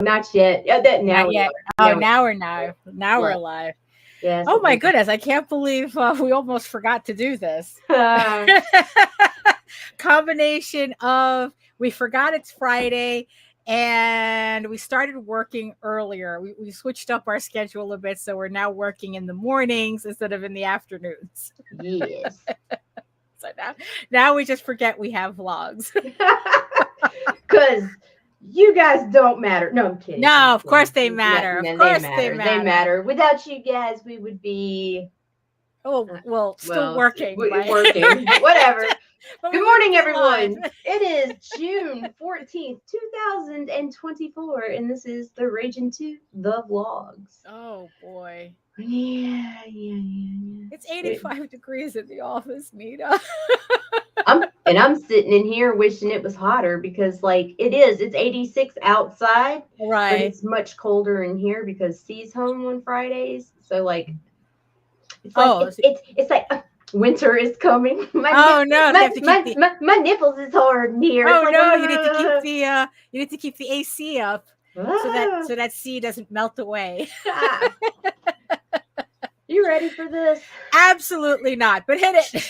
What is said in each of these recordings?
Not yet. Now Not yet. Now we're live. Now we're live. Yes. Oh my goodness! I can't believe we almost forgot to do this. Combination of we forgot it's Friday and we started working earlier. We switched up our schedule a bit, so we're now working in the mornings instead of in the afternoons. Yes. So now we just forget we have vlogs. Because you guys don't matter. No, I'm kidding. No, of course they matter. No, of course they matter. Without you guys, we would be... still working. Working. Whatever. Good morning, everyone. It is June 14th, 2024, and this is the Raging 2, the vlogs. Oh, boy. Yeah. It's 85 degrees in the office, Nita. I'm sitting in here wishing it was hotter because, like, it's 86 outside. Right. But it's much colder in here because C's home on Fridays. So, like, it's like winter is coming. My nipples is hard in here. Oh, no, you need to keep the AC up so that C doesn't melt away. You ready for this? Absolutely not, but hit it.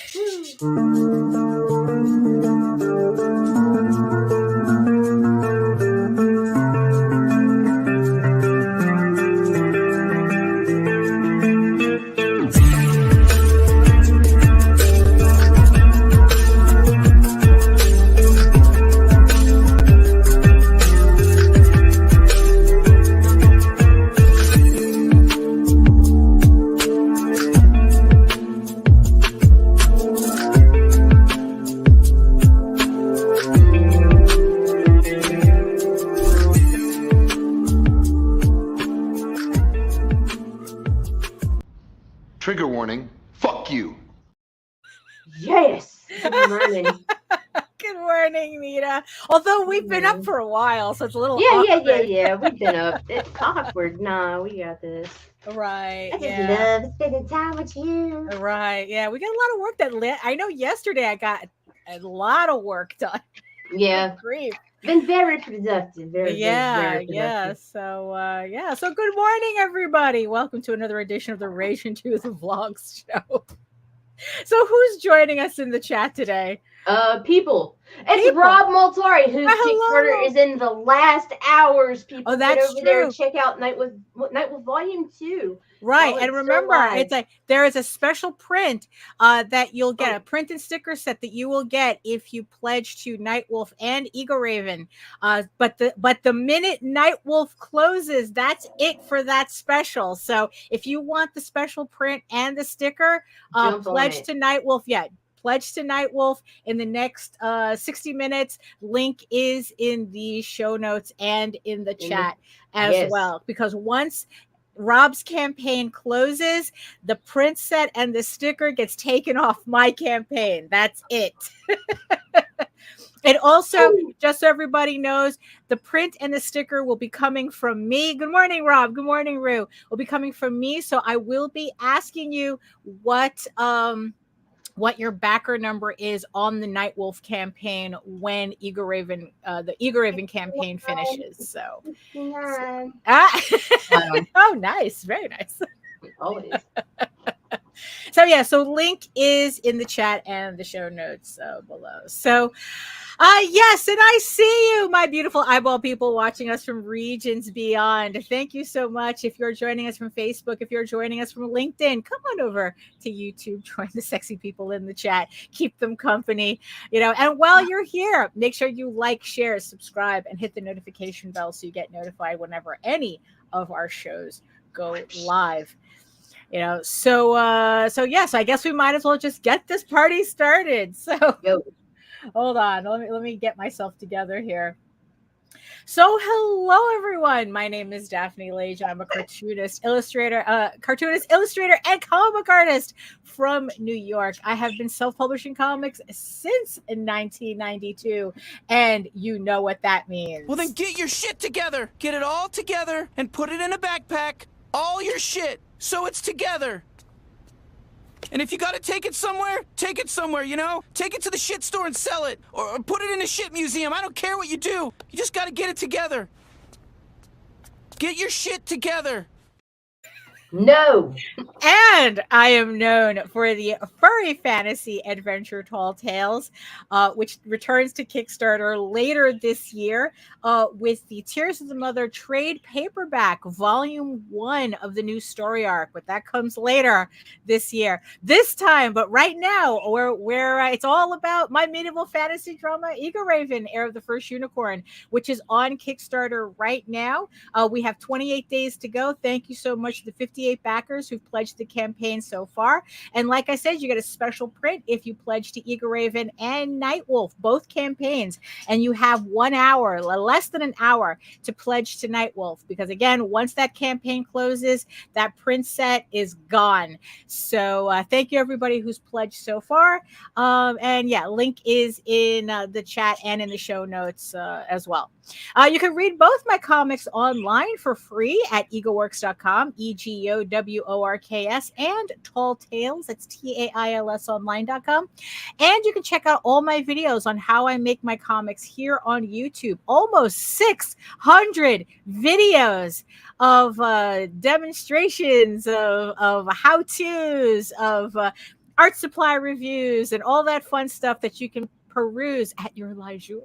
Trigger warning, fuck you. Yes. Good morning. Good morning, Nita. Although we've been up for a while, so it's a little awkward. Yeah. We've been up. It's awkward. Nah, we got this. Right. I just love spending time with you. Right. Yeah, we got a lot of work done. I know yesterday I got a lot of work done. Yeah. Grief. Been very productive. Very productive. So good morning, everybody. Welcome to another edition of the Raging 2 the Vlogs show. So who's joining us in the chat today? People. It's Rob Multari, whose Kickstarter is in the last hours. People, that's get over there and check out Night Wolf Volume 2. Right, and remember, it's like there is a special print that you'll get, a print and sticker set that you will get if you pledge to Nightwolf and Ego Raven. But the minute Nightwolf closes, that's it for that special. So if you want the special print and the sticker, pledge to Nightwolf. Yeah. Pledge to Nightwolf in the next 60 minutes. Link is in the show notes and in the chat as well. Because once Rob's campaign closes, the print set and the sticker gets taken off my campaign. That's it. And also, just so everybody knows, the print and the sticker will be coming from me. Good morning, Rob. Good morning, Rue. Will be coming from me. So I will be asking you what your backer number is on the Nightwolf campaign when Ego Raven, the Ego Raven campaign finishes. So, oh, nice, very nice. Always. So link is in the chat and the show notes below. So, yes, and I see you, my beautiful eyeball people watching us from regions beyond. Thank you so much. If you're joining us from Facebook, if you're joining us from LinkedIn, come on over to YouTube. Join the sexy people in the chat. Keep them company, And while you're here, make sure you like, share, subscribe, and hit the notification bell so you get notified whenever any of our shows go live. So I guess we might as well just get this party started. So hold on, let me get myself together here. So hello everyone. My name is Daphne Lage. I'm a cartoonist, illustrator, and comic artist from New York. I have been self-publishing comics since 1992, and you know what that means. Well, then get your shit together. Get it all together and put it in a backpack. All your shit. So it's together. And if you gotta take it somewhere, take it somewhere, Take it to the shit store and sell it. Or put it in a shit museum. I don't care what you do. You just gotta get it together. Get your shit together. No. And I am known for the furry fantasy adventure Tall Tales, which returns to Kickstarter later this year with the Tears of the Mother trade paperback, Volume 1 of the new story arc. But that comes later this year. This time, but right now, where it's all about my medieval fantasy drama, Eagle Raven, Heir of the First Unicorn, which is on Kickstarter right now. We have 28 days to go. Thank you so much to the 58 backers who've pledged the campaign so far. And like I said, you get a special print if you pledge to Eagle Raven and Nightwolf, both campaigns. And you have 1 hour, less than an hour, to pledge to Nightwolf. Because again, once that campaign closes, that print set is gone. So thank you everybody who's pledged so far. And yeah, link is in the chat and in the show notes as well. You can read both my comics online for free at eagleworks.com, EGOWORKS, and Tall Tales, that's TAILS online.com. And you can check out all my videos on how I make my comics here on YouTube. Almost 600 videos of demonstrations, of how-tos, of art supply reviews, and all that fun stuff that you can peruse at your leisure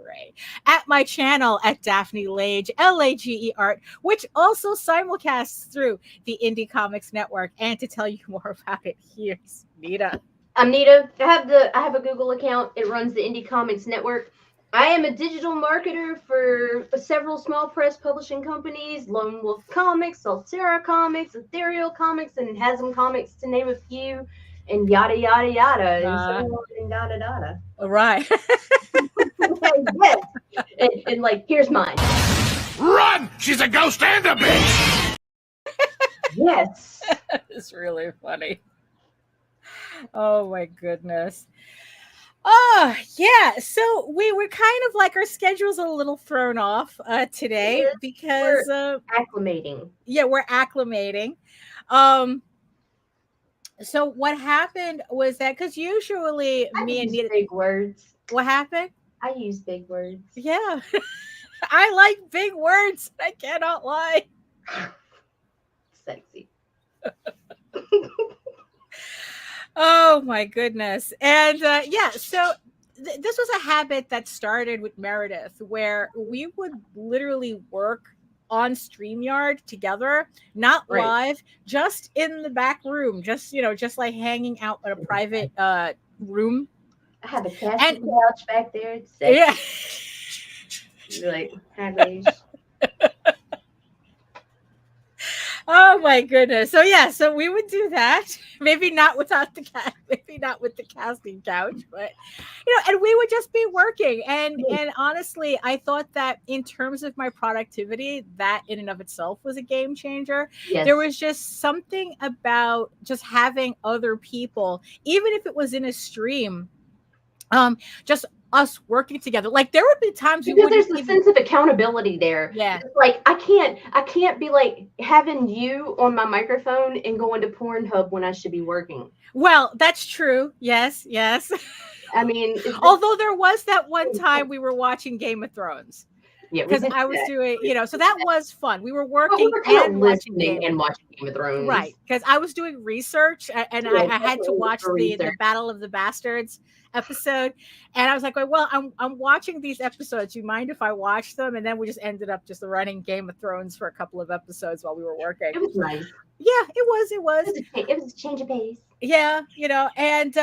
at my channel at Daphne Lage, Lage Art, which also simulcasts through the Indie Comics Network. And to tell you more about it, here's Nita. I'm Nita. I have a Google account. It runs the Indie Comics Network. I am a digital marketer for several small press publishing companies, Lone Wolf Comics, Altera Comics, Ethereal Comics, and Hasm Comics, to name a few. And yada yada yada, and so on, and yada yada. Right. Yes. And like, here's mine. Run! She's a ghost and a bitch! Yes. It's really funny. Oh my goodness. Oh yeah. So we were kind of like, our schedule's a little thrown off today because we're acclimating. Yeah, we're acclimating. So what happened was that, because usually me and Nita, big words. What happened? I use big words. Yeah. I like big words. I cannot lie. Sexy. Oh my goodness. And yeah, so this was a habit that started with Meredith, where we would literally work on StreamYard together, not live, just in the back room, just like hanging out in a private room. I have a casting couch back there. It's sexy. Yeah. Like, hi, oh my goodness. So yeah, so we would do that. Maybe not without the maybe not with the casting couch, but and we would just be working. And honestly, I thought that in terms of my productivity, that in and of itself was a game changer. Yes. There was just something about just having other people, even if it was in a stream, just us working together. Like, there would be times there's a sense of accountability there. Yeah. It's like, I can't be like having you on my microphone and going to Pornhub when I should be working. Well, that's true. Yes. I mean, although there was that one time we were watching Game of Thrones. Yeah, because I was doing, so that was fun. We were working and watching Game of Thrones, right? Because I was doing research, and I had to watch the Battle of the Bastards episode, and I was like, well, I'm watching these episodes. You mind if I watch them? And then we just ended up just running Game of Thrones for a couple of episodes while we were working. It was nice. Yeah, it was. It was a change of pace. Yeah, and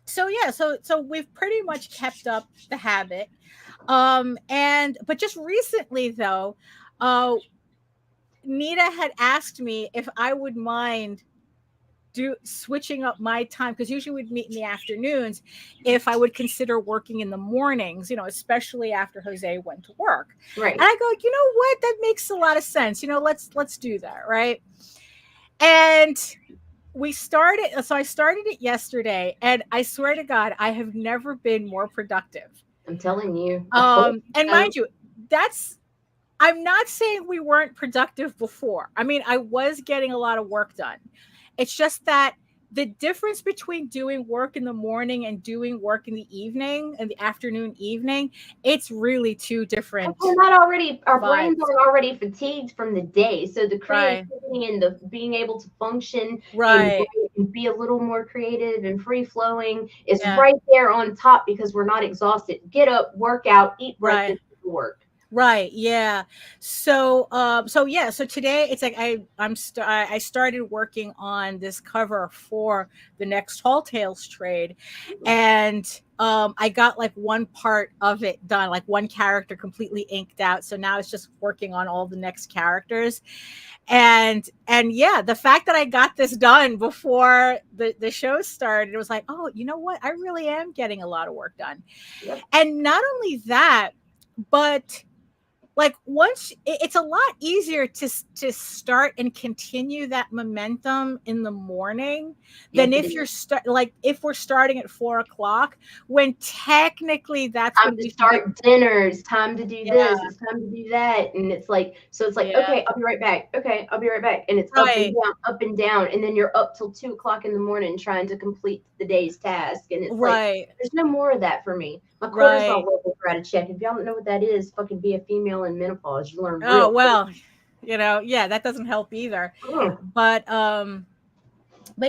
so we've pretty much kept up the habit. But just recently though, Nita had asked me if I would mind switching up my time, because usually we'd meet in the afternoons, if I would consider working in the mornings, especially after Jose went to work. Right. And I go, you know what? That makes a lot of sense. Let's do that. Right. And I started it yesterday, and I swear to God, I have never been more productive. I'm telling you. And mind you, I'm not saying we weren't productive before. I mean, I was getting a lot of work done. It's just that the difference between doing work in the morning and doing work in the evening and the afternoon evening, it's really two different. We're not already, our brains aren't already fatigued from the day. So the creativity and the being able to function and be a little more creative and free flowing is right there on top because we're not exhausted. Get up, work out, eat breakfast, work. Right. Yeah. So today it's like I started working on this cover for the next Tall Tales trade, and I got like one part of it done, like one character completely inked out. So now it's just working on all the next characters. And yeah, the fact that I got this done before the show started, it was like, oh, you know what? I really am getting a lot of work done. Yep. And not only that, but like once it's a lot easier to start and continue that momentum in the morning than if you're if we're starting at 4:00 when technically that's time when we start dinner. It's time to do this. It's time to do that. And it's like, so it's like, okay, I'll be right back. Okay, I'll be right back. And it's up and down. And then you're up till 2:00 in the morning trying to complete the day's task. And it's like, there's no more of that for me. My cortisol levels are out of check. If y'all don't know what that is, fucking be a female in menopause. You learn. Oh, well, you know, that doesn't help either. But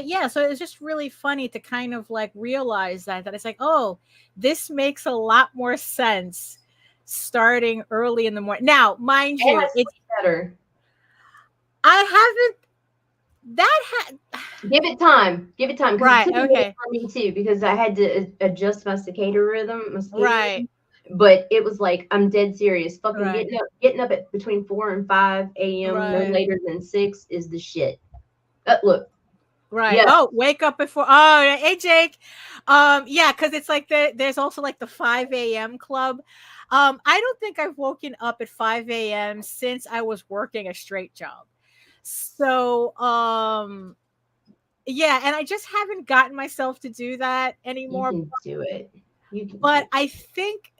yeah, so it's just really funny to kind of like realize that it's like, oh, this makes a lot more sense starting early in the morning. Now, mind you, it's better. I haven't. Give it time. Right. Okay. For me too, because I had to adjust my circadian rhythm. Right. But it was like, I'm dead serious. Fucking getting up at between 4 and 5 a.m. No later than 6 is the shit. Look. Right. Yeah. Oh, wake up before. Oh, hey Jake. Yeah, because it's like there's also like the 5 a.m. club. I don't think I've woken up at 5 a.m. since I was working a straight job. So, yeah, and I just haven't gotten myself to do that anymore. You can do it. But I think,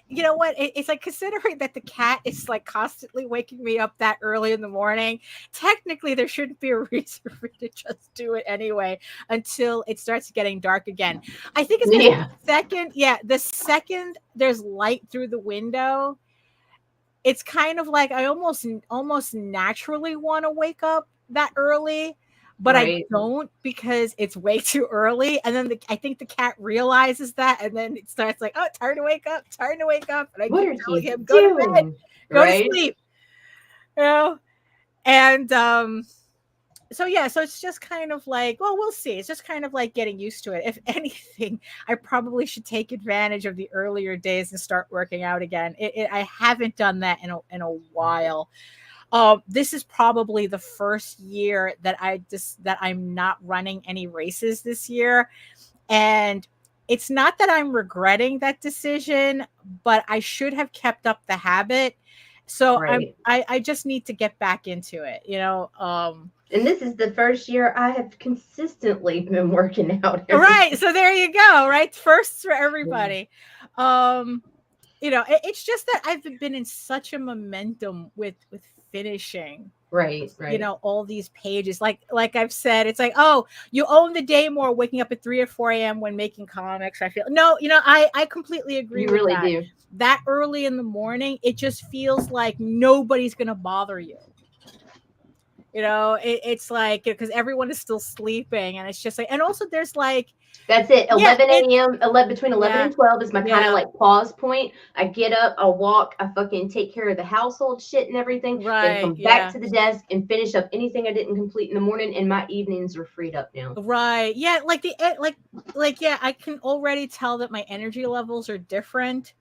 you know what? It's like, considering that the cat is like constantly waking me up that early in the morning, technically there shouldn't be a reason for me to just do it anyway until it starts getting dark again. I think it's the second there's light through the window, it's kind of like I almost naturally want to wake up that early, but I don't because it's way too early. And then I think the cat realizes that, and then it starts like, oh, time to wake up. And I keep telling him, go to bed, go to sleep. You know? And so it's just kind of like, well, we'll see. It's just kind of like getting used to it. If anything, I probably should take advantage of the earlier days and start working out again. I haven't done that in a while. This is probably the first year that I'm not running any races this year. And it's not that I'm regretting that decision, but I should have kept up the habit. So I just need to get back into it, you know. And this is the first year I have consistently been working out. Right. So there you go. Right. Firsts for everybody. You know, it's just that I've been in such a momentum with finishing. Right. You know, all these pages. Like I've said, it's like, oh, you own the day more waking up at 3 or 4 a.m. when making comics. I feel I completely agree with that. You really do. That early in the morning, it just feels like nobody's gonna bother you. You know, it's like, because everyone is still sleeping, and it's just like, and also there's like, that's it. 11 a.m. Between 11 and 12 is my kind of like pause point. I get up, I'll walk, I fucking take care of the household shit and everything. Then come back to the desk and finish up anything I didn't complete in the morning, and my evenings are freed up now. Right. Yeah. Like I can already tell that my energy levels are different.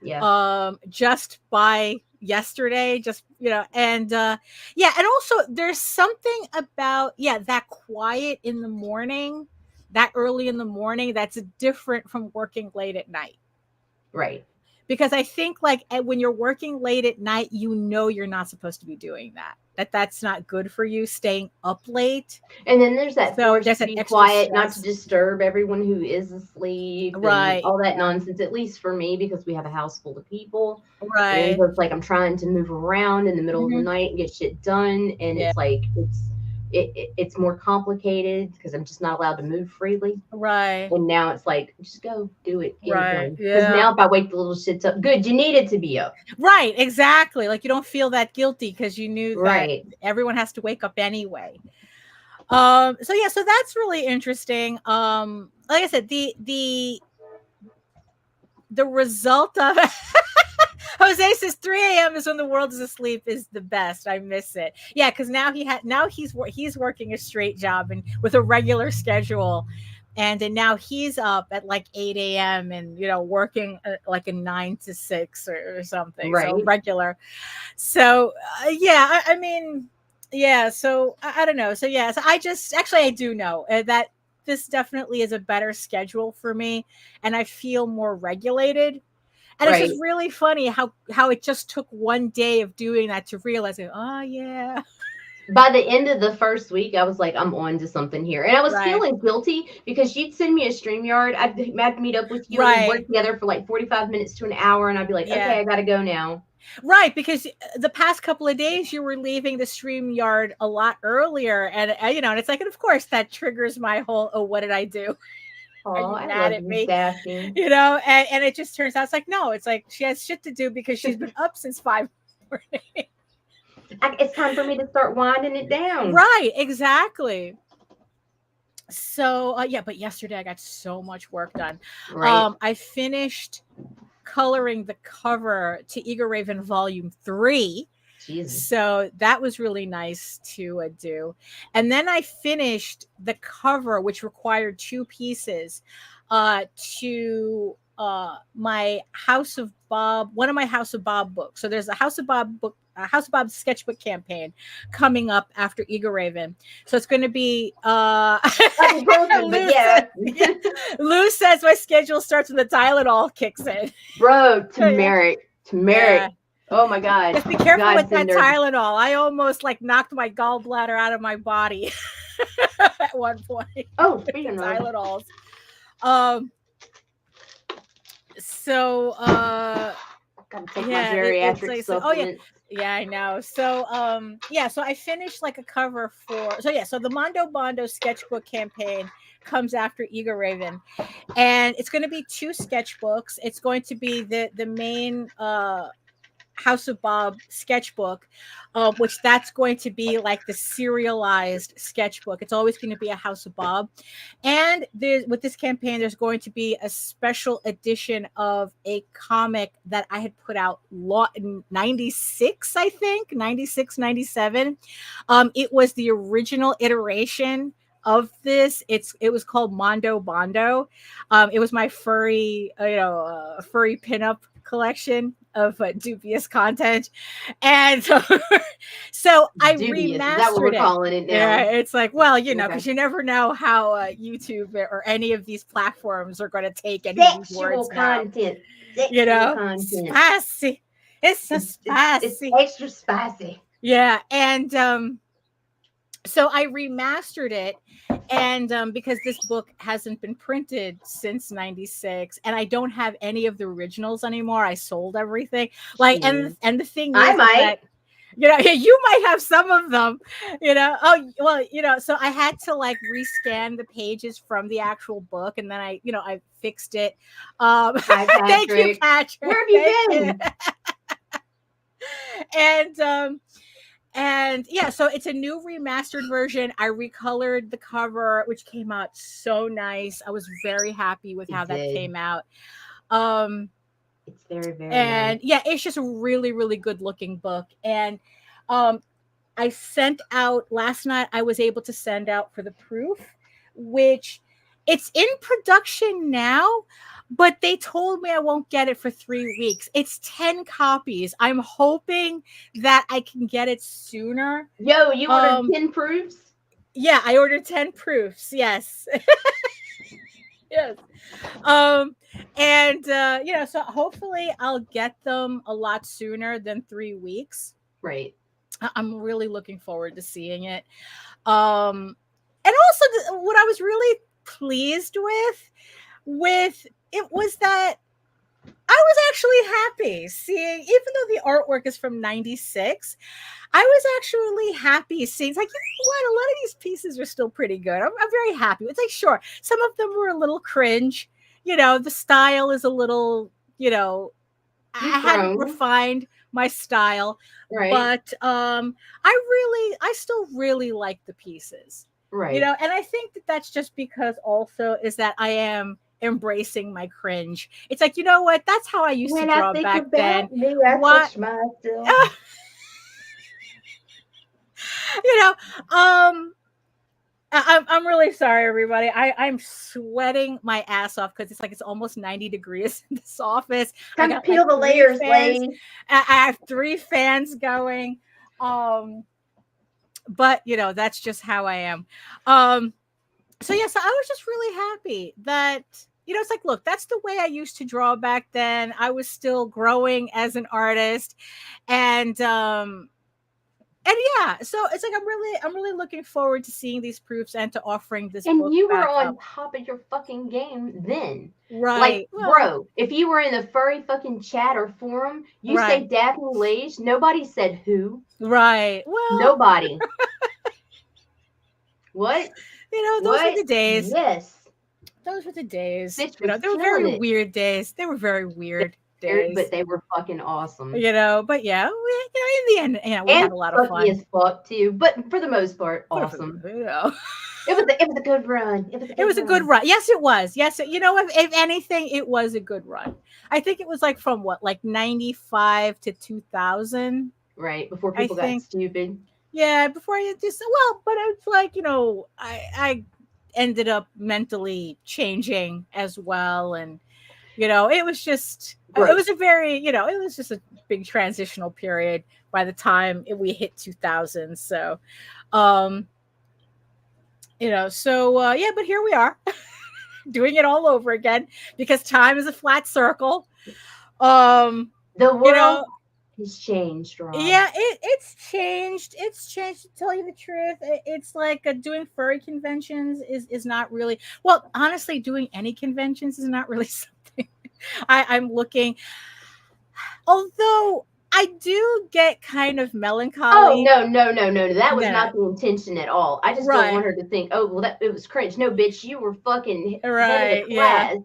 Yeah. Just by yesterday, just, you know, and and also there's something about that quiet in the morning, that early in the morning, that's different from working late at night. Right. Because I think like when you're working late at night, you know you're not supposed to be doing that. That's not good for you, staying up late. And then there's that force to be quiet, not to disturb everyone who is asleep. Right. All that nonsense, at least for me, because we have a house full of people. Right. And it's like I'm trying to move around in the middle of the night and get shit done. And it's like, it's more complicated because I'm just not allowed to move freely. Right. And now it's like, just go do it. Get Right. it done. Because now if I wake the little shits up, good, you need it to be up. Right. Exactly. Like you don't feel that guilty because you knew Right. that everyone has to wake up anyway. So that's really interesting. Like I said, the result of Jose says 3 a.m. is when the world is asleep is the best. I miss it. Yeah, because now he's working a straight job and with a regular schedule, and then now he's up at like 8 a.m. and working like a 9 to 6 or something. Right. So regular. So yeah, I mean, yeah. So I don't know. So yeah. So I do know that this definitely is a better schedule for me, and I feel more regulated. And It's just really funny how it just took one day of doing that to realize, oh yeah. By the end of the first week, I was like, I'm on to something here. And I was feeling guilty because you'd send me a StreamYard. I'd meet up with you and work together for like 45 minutes to an hour. And I'd be like, okay, I got to go now. Right. Because the past couple of days you were leaving the StreamYard a lot earlier. And, and it's like, and of course that triggers my whole, oh, what did I do? Oh, I mad at me? Daphne. And it just turns out it's like, no, it's like she has shit to do because she's been up since 5 morning. It's time for me to start winding it down. Right, exactly. So but yesterday I got so much work done. Right. I finished coloring the cover to Eager Raven Volume 3. Jesus. So that was really nice to do. And then I finished the cover, which required 2 pieces, to my House of Bob, one of my House of Bob books. So there's a House of Bob book, House of Bob sketchbook campaign coming up after Eager Raven. So it's going to be Lou says my schedule starts when the Tylenol kicks in. Bro, turmeric. Yeah. Oh my God. Just be careful with that Tylenol. I almost knocked my gallbladder out of my body at one point. Oh, speaking of Tylenols. Gotta take my geriatric supplements. Yeah, I know. So so I finished a cover for so the Mondo Bondo sketchbook campaign comes after Eager Raven, and it's going to be 2 sketchbooks. It's going to be the main House of Bob sketchbook, which that's going to be like the serialized sketchbook. It's always going to be a House of Bob. And with this campaign, there's going to be a special edition of a comic that I had put out in 96, I think, 96, 97. It was the original iteration of this. It was called Mondo Bondo. It was my furry pinup collection of dubious content, and so I remastered. Is that what we're calling it now? Yeah, it's like, well, because you never know how YouTube or any of these platforms are going to take any of these words content. Content. Spicy. It's so spicy. It's extra spicy. Yeah, and so I remastered it, and because this book hasn't been printed since 96, and I don't have any of the originals anymore. I sold everything. And the thing is, I might. You might have some of them. Oh well, so I had to rescan the pages from the actual book, and then I fixed it. Hi, thank you, Patrick. Where have you been? And so it's a new remastered version. I recolored the cover, which came out so nice. I was very happy with how that came out. It's very, very and nice. It's just a really, really good looking book. And I sent out last night, I was able to send out for the proof, which it's in production now, but they told me I won't get it for 3 weeks. It's 10 copies. I'm hoping that I can get it sooner. Yo, you ordered 10 proofs? Yeah, I ordered 10 proofs. Yes. Yes. So hopefully I'll get them a lot sooner than 3 weeks. Right. I'm really looking forward to seeing it. And also what I was really pleased with it was that I was actually happy seeing, even though the artwork is from 96, I was actually happy seeing, like, you know what, a lot of these pieces are still pretty good. I'm very happy. It's like, sure, some of them were a little cringe. You know, the style is a little, you know, I hadn't refined my style, right? But I still really like the pieces, right? You know, and I think that that's just because also is that I am embracing my cringe. It's like, you know what? That's how I used to draw back then. What? You know, I'm really sorry, everybody. I'm sweating my ass off because it's like it's almost 90 degrees in this office. Time to peel the layers, Lane. I have 3 fans going. But you know, that's just how I am. So yes, I was just really happy that, you know, it's like, look, that's the way I used to draw back then. I was still growing as an artist, and yeah, so it's like I'm really looking forward to seeing these proofs and to offering this. And book you were on up. top of your fucking game then, right? Like, well, bro, if you were in the furry fucking chat or forum, you say Daphne Lage, nobody said who. Right. Well, nobody. What? You know, those were the days. Yes. Those were the days. You know, they were very weird days. They were very weird days. But they were fucking awesome. You know, but yeah, in the end, you know, we had a lot of fun. As fuck too, but for the most part, awesome. You know. It was a good run. It was a good run. Yes, it was. Yes, you know, if anything, it was a good run. I think it was like from what, like 95 to 2000. Right, before people got stupid. Yeah, before you just, well, but it's like, you know, I ended up mentally changing as well, and you know, it was just it was a very, you know, it was just a big transitional period by the time we hit 2000. So you know, so yeah, but here we are doing it all over again because time is a flat circle. The world has changed, Rob. Yeah, it's changed. It's changed, to tell you the truth. It's like doing furry conventions is not really, well, honestly, doing any conventions is not really something I'm looking. Although I do get kind of melancholy. Oh, no. That was not the intention at all. I just don't want her to think, oh, well, it was cringe. No, bitch, you were fucking head of the class.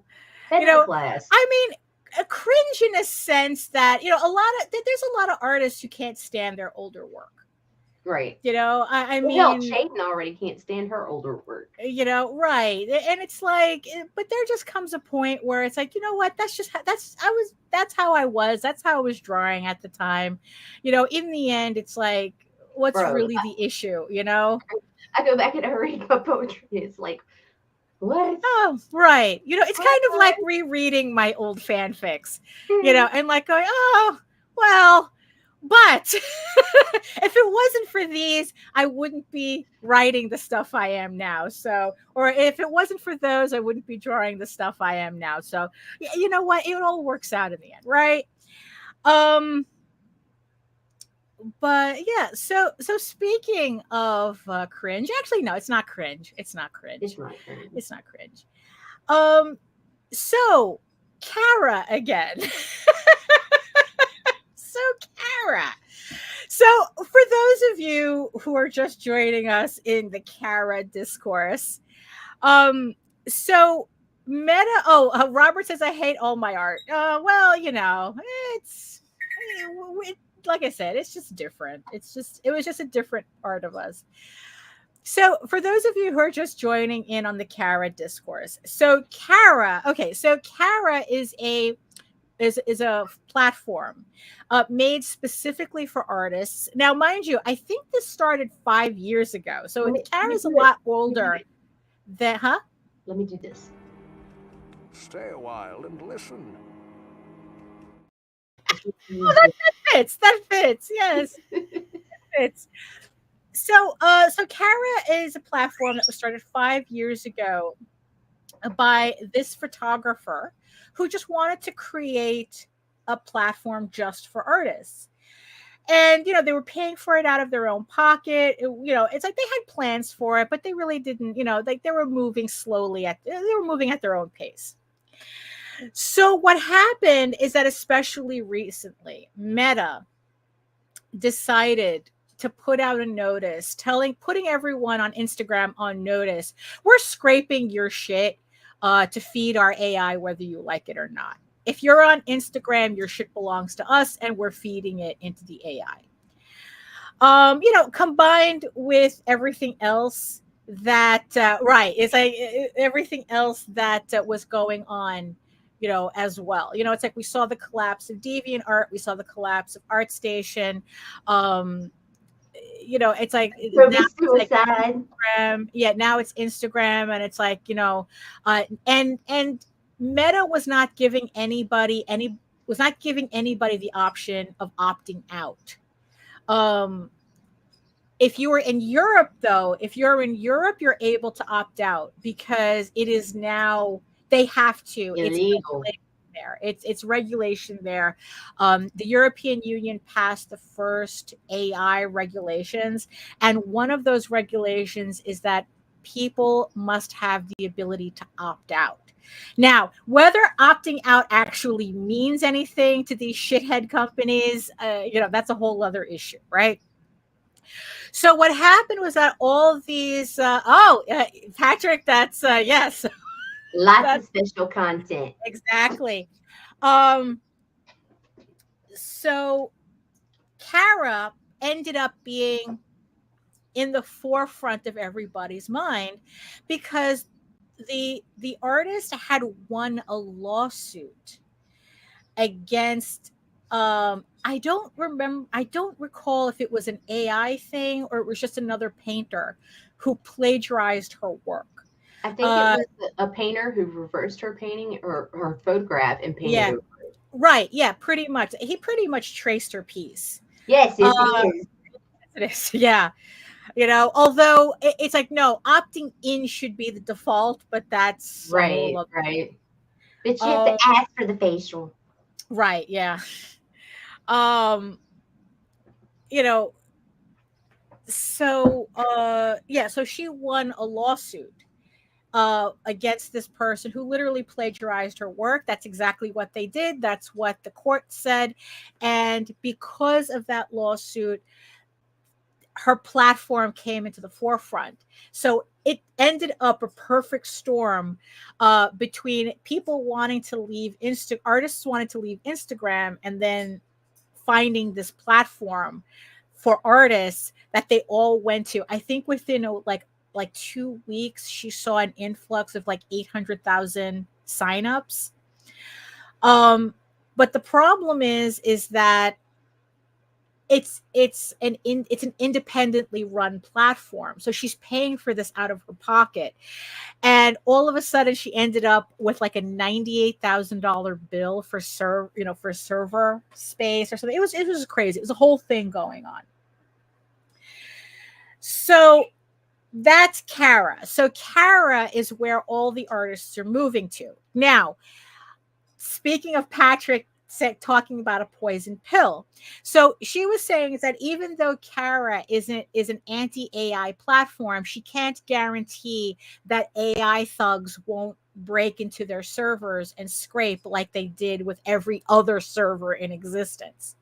Head of the class. I mean, a cringe in a sense that, you know, there's a lot of artists who can't stand their older work. Right. You know, I mean, Chayden already can't stand her older work. You know, right. And it's like, but there just comes a point where it's like, you know what, that's how I was. That's how I was drawing at the time. You know, in the end, it's like, what's really the issue, you know? I go back and I read my poetry. It's like, what? Oh, right. You know, it's kind of like rereading my old fanfics, you know, and like going, oh, well, but if it wasn't for these, I wouldn't be writing the stuff I am now. So, or if it wasn't for those, I wouldn't be drawing the stuff I am now. So, you know what? It all works out in the end, right? But yeah, so speaking of cringe, actually, no, it's not cringe. It's not cringe. It's not cringe. So Kara again. So Kara. So for those of you who are just joining us in the Kara discourse, so Robert says I hate all my art. Well, you know, it's like I said, it's just different. It was just a different part of us. So for those of you who are just joining in on the Kara discourse, so Kara is a platform made specifically for artists. Now, mind you, I think this started 5 years ago. So Kara's a lot older than, Let me do this. Stay a while and listen. Oh, that fits. Yes. It fits. So Kara is a platform that was started 5 years ago by this photographer who just wanted to create a platform just for artists. And, you know, they were paying for it out of their own pocket. You know, it's like they had plans for it, but they really didn't, you know, like they were moving slowly they were moving at their own pace. So what happened is that especially recently, Meta decided to put out a notice putting everyone on Instagram on notice. We're scraping your shit to feed our AI, whether you like it or not. If you're on Instagram, your shit belongs to us and we're feeding it into the AI. Combined with everything else that, right, it's like everything else that was going on, as well. It's like we saw the collapse of DeviantArt, we saw the collapse of ArtStation. It's like now it's like Instagram. Yeah, now it's Instagram, and it's like, and Meta was not giving anybody the option of opting out. If you're in Europe, you're able to opt out because it is now, they have to. Illegal. It's regulation there. The European Union passed the first AI regulations, and one of those regulations is that people must have the ability to opt out. Now, whether opting out actually means anything to these shithead companies, that's a whole other issue, right? So what happened was that all these, Patrick, that's yes. Lots of special content. Exactly. So Kara ended up being in the forefront of everybody's mind because the artist had won a lawsuit against, I don't recall if it was an AI thing or it was just another painter who plagiarized her work. I think it was a painter who reversed her painting or her photograph and painted over it. Right. Yeah, pretty much. He pretty much traced her piece. Yes, it is. It is. Yeah. Although it's like, no, opting in should be the default, but that's right. But you have to ask for the facial. Right. Yeah. So she won a lawsuit against this person who literally plagiarized her work. That's exactly what they did. That's what the court said. And because of that lawsuit, her platform came into the forefront. So it ended up a perfect storm between people wanting to leave artists wanting to leave Instagram and then finding this platform for artists that they all went to. I think within like 2 weeks, she saw an influx of like 800,000 signups. But the problem is that it's an independently run platform. So she's paying for this out of her pocket. And all of a sudden she ended up with like a $98,000 bill for server space or something. It was crazy. It was a whole thing going on. So that's Kara. So Kara is where all the artists are moving to. Now, speaking of Patrick talking about a poison pill. So she was saying is that even though Kara is an anti-AI platform, she can't guarantee that AI thugs won't break into their servers and scrape like they did with every other server in existence.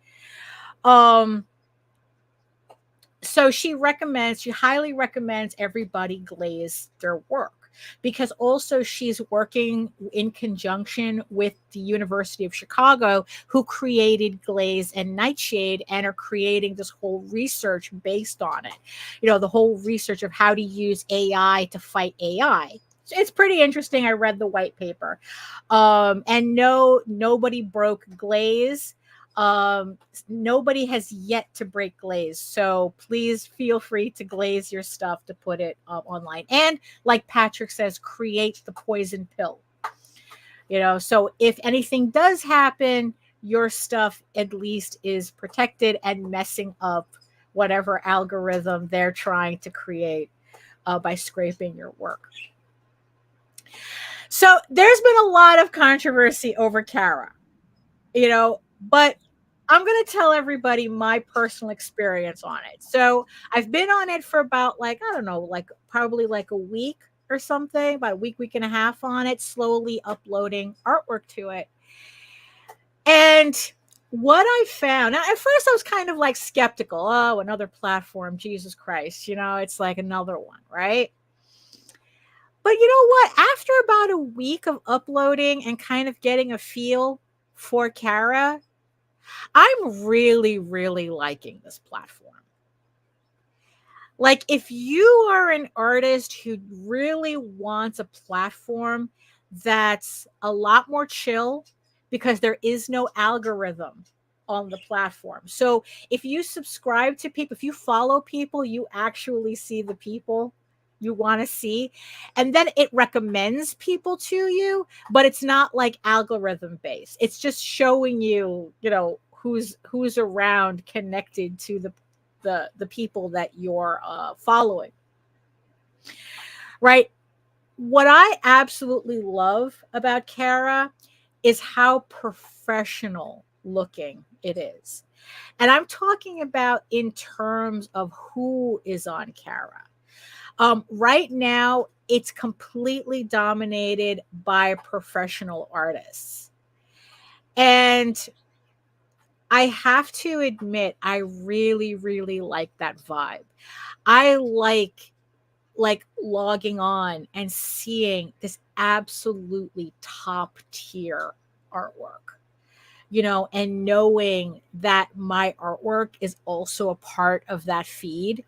So she highly recommends everybody glaze their work, because also she's working in conjunction with the University of Chicago, who created Glaze and Nightshade and are creating this whole research based on it. The whole research of how to use AI to fight AI. It's pretty interesting. I read the white paper. And nobody broke Glaze. Nobody has yet to break Glaze, so please feel free to glaze your stuff to put it online. And like Patrick says, create the poison pill. So if anything does happen, your stuff at least is protected and messing up whatever algorithm they're trying to create by scraping your work. So there's been a lot of controversy over Kara, but I'm going to tell everybody my personal experience on it. So I've been on it for about probably like a week or something, about a week and a half on it, slowly uploading artwork to it. And what I found, at first I was kind of like skeptical. Oh, another platform, Jesus Christ, it's like another one, right? But you know what? After about a week of uploading and kind of getting a feel for Cara, I'm really, really liking this platform. Like, if you are an artist who really wants a platform that's a lot more chill, because there is no algorithm on the platform. So if you subscribe to people, if you follow people, you actually see the people you want to see, and then it recommends people to you, but it's not like algorithm based. It's just showing you, who's around, connected to the people that you're following, right? What I absolutely love about Cara is how professional looking it is. And I'm talking about in terms of who is on Cara. Right now, it's completely dominated by professional artists. And I have to admit, I really, really like that vibe. I like logging on and seeing this absolutely top tier artwork, and knowing that my artwork is also a part of that feed.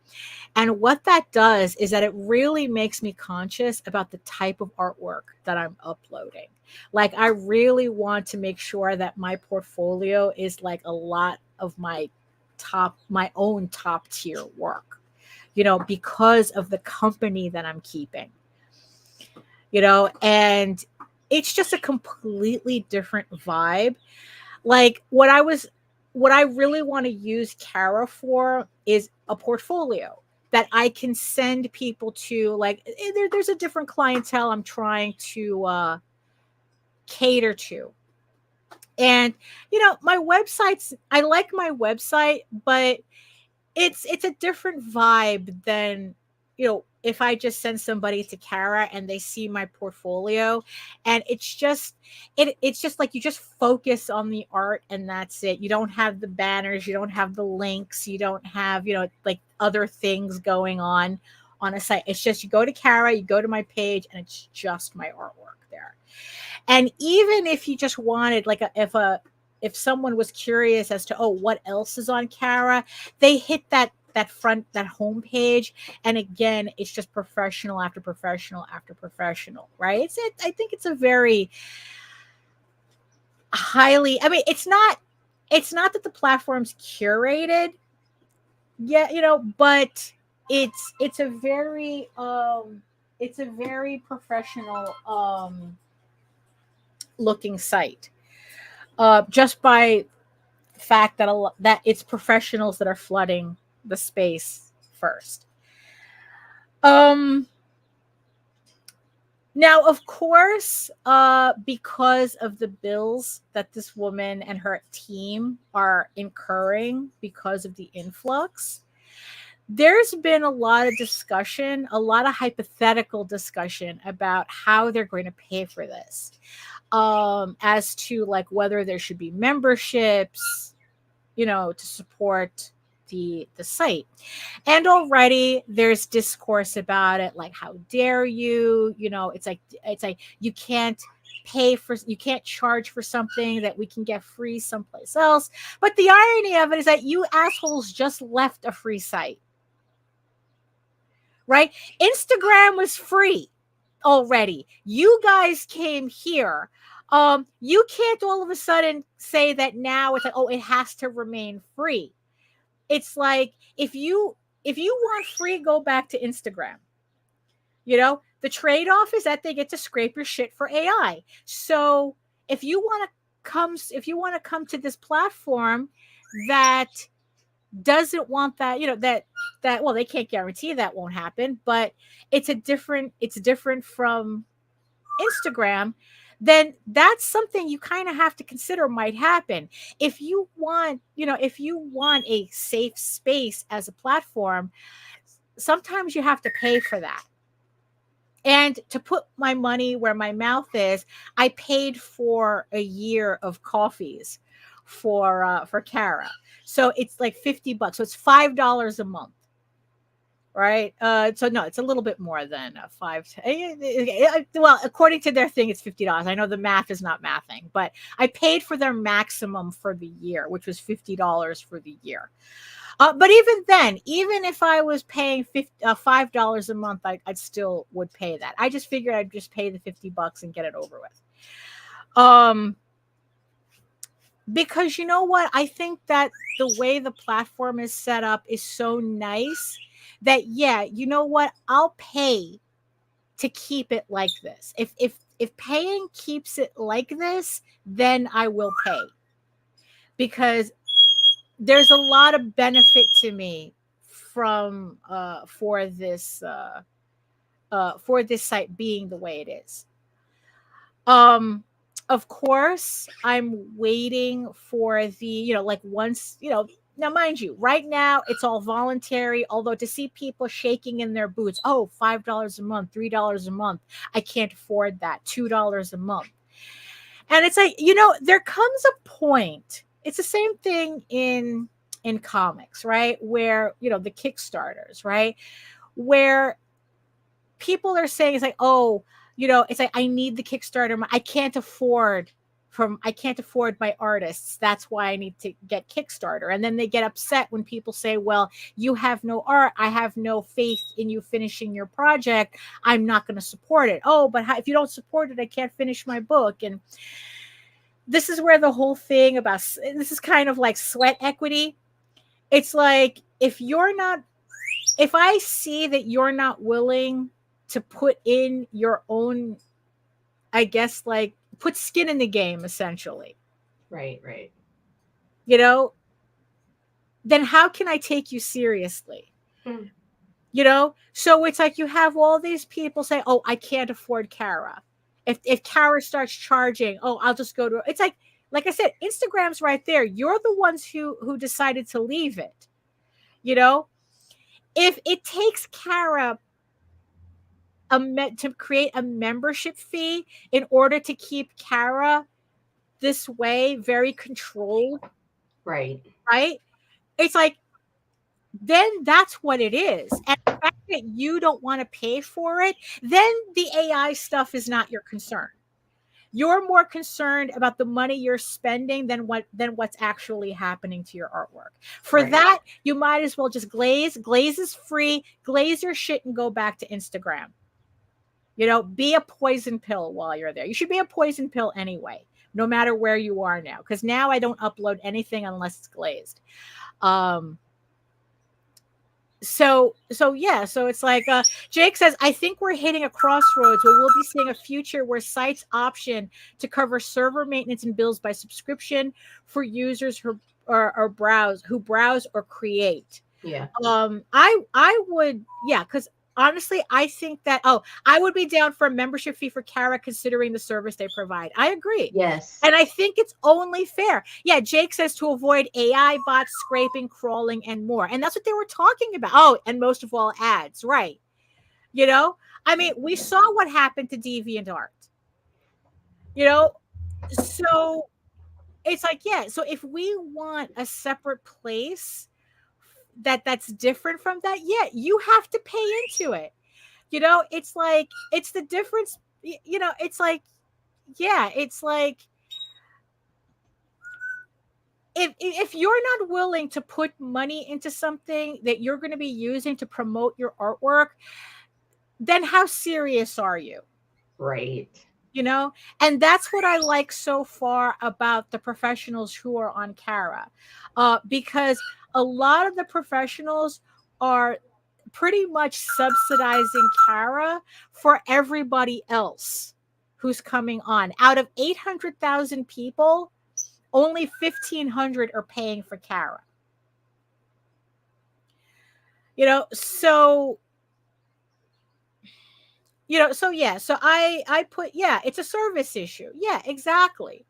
And what that does is that it really makes me conscious about the type of artwork that I'm uploading. Like, I really want to make sure that my portfolio is like a lot of my own top tier work, because of the company that I'm keeping, and it's just a completely different vibe. Like, what I really want to use Cara for is a portfolio that I can send people to. Like, there's a different clientele I'm trying to cater to. And, my websites, I like my website, but it's a different vibe than, if I just send somebody to Cara and they see my portfolio, and it's just like you just focus on the art and that's it. You don't have the banners, you don't have the links, you don't have, like other things going on a site. It's just, you go to Cara, you go to my page, and it's just my artwork there. And even if you just wanted, like, if someone was curious as to, what else is on Cara, they hit that home page, and again, it's just professional after professional after professional, right? I think it's a very highly, I mean, it's not that the platform's curated, but it's a very professional looking site, just by the fact that it's professionals that are flooding the space first. Now, of course, because of the bills that this woman and her team are incurring because of the influx, there's been a lot of discussion, a lot of hypothetical discussion about how they're going to pay for this, as to like whether there should be memberships, to support the site. And already there's discourse about it, like, how dare you, it's like you can't charge for something that we can get free someplace else. But the irony of it is that you assholes just left a free site, right? Instagram was free already. You guys came here. You can't all of a sudden say that now it's like, it has to remain free. It's like, if you want free, go back to Instagram. The trade-off is that they get to scrape your shit for AI. So if you want to come to this platform that doesn't want that, well, they can't guarantee that won't happen, but it's different from Instagram, then that's something you kind of have to consider might happen. If you want a safe space as a platform, sometimes you have to pay for that. And to put my money where my mouth is, I paid for a year of coffees for Kara. So it's like $50. So it's $5 a month. Right. So no, it's a little bit more than well, according to their thing, it's $50. I know the math is not mathing, but I paid for their maximum for the year, which was $50 for the year. But even then, even if I was paying $5 a month, I still would pay that. I just figured I'd just pay the $50 and get it over with. Because you know what? I think that the way the platform is set up is so nice that, yeah, you know what? I'll pay to keep it like this. If paying keeps it like this, then I will pay, because there's a lot of benefit to me from for this site being the way it is. Of course, I'm waiting for the, like once, now mind you, right now it's all voluntary, although to see people shaking in their boots, oh, $5 a month, $3 a month, I can't afford that, $2 a month. And it's like, there comes a point, it's the same thing in comics, right? Where, the Kickstarters, right? Where people are saying, it's like, oh, it's like, I need the Kickstarter. I can't afford my artists. That's why I need to get Kickstarter. And then they get upset when people say, well, you have no art. I have no faith in you finishing your project. I'm not going to support it. Oh, but if you don't support it, I can't finish my book. And this is where the whole thing about, this is kind of like sweat equity. It's like, if I see that you're not willing to put in your own, I guess, like, put skin in the game, essentially. Right. Then how can I take you seriously? So it's like you have all these people say, oh, I can't afford Kara. If Kara starts charging, oh, I'll just go to, it's like I said, Instagram's right there. You're the ones who decided to leave it. If it takes Kara to create a membership fee in order to keep Kara this way, very controlled. Right. It's like, then that's what it is. And the fact that you don't want to pay for it, then the AI stuff is not your concern. You're more concerned about the money you're spending than what's actually happening to your artwork. For that, you might as well just glaze. Glaze is free. Glaze your shit and go back to Instagram. Be a poison pill while you're there. You should be a poison pill anyway, no matter where you are now. Because now I don't upload anything unless it's glazed. So it's like Jake says, I think we're hitting a crossroads where we'll be seeing a future where sites option to cover server maintenance and bills by subscription for users who browse or create. Yeah. I would, because honestly, I think that, I would be down for a membership fee for Kara considering the service they provide. I agree. Yes. And I think it's only fair. Yeah, Jake says to avoid AI bots, scraping, crawling, and more. And that's what they were talking about. Oh, and most of all, ads, right. I mean, we saw what happened to DeviantArt. So it's like, yeah, so if we want a separate place that's different from that, yeah, you have to pay into it. It's like, it's the difference. It's like, yeah, it's like, if you're not willing to put money into something that you're going to be using to promote your artwork, then how serious are you? Right. And that's what I like so far about the professionals who are on Kara, because a lot of the professionals are pretty much subsidizing Kara for everybody else who's coming on. Out of 800,000 people, only 1,500 are paying for Kara. So I put, yeah, it's a service issue. Yeah, exactly.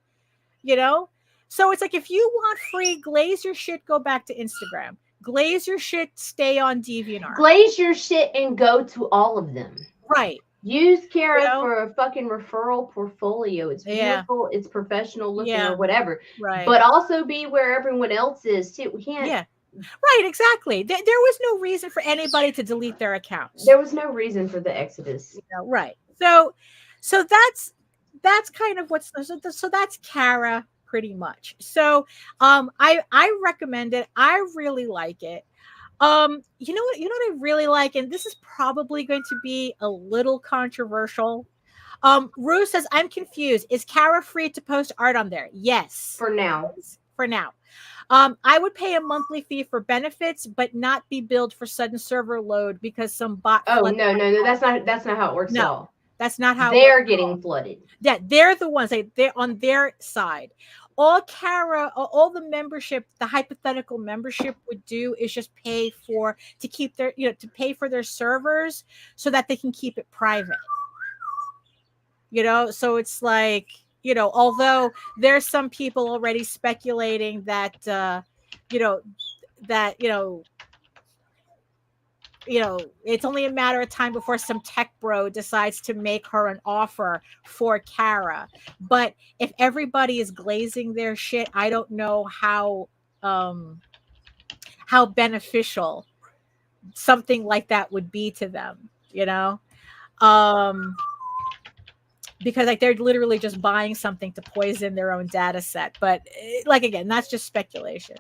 So it's like, if you want free, glaze your shit, go back to Instagram. Glaze your shit, stay on DeviantArt. Glaze your shit and go to all of them. Right. Use Kara for a fucking referral portfolio. It's beautiful. It's professional looking or whatever. Right. But also be where everyone else is too. We can't. Yeah. Right. Exactly. There was no reason for anybody to delete their accounts. There was no reason for the exodus. Right. So that's kind of what's so that's Kara pretty much. So I recommend it. I really like it. You know what I really like, and this is probably going to be a little controversial. Rue says, I'm confused. Is Kara free to post art on there? Yes. For now. For now. I would pay a monthly fee for benefits, but not be billed for sudden server load because some bot. Oh no, that's not how it works at all. That's not how they're getting flooded. Yeah, they're the ones. They're on their side. All Kara, all the membership, the hypothetical membership would do is just pay to keep their, to pay for their servers so that they can keep it private. So it's like, although there's some people already speculating that, it's only a matter of time before some tech bro decides to make her an offer for Kara. But if everybody is glazing their shit, I don't know how beneficial something like that would be to them, because like they're literally just buying something to poison their own data set. But like, again, that's just speculation.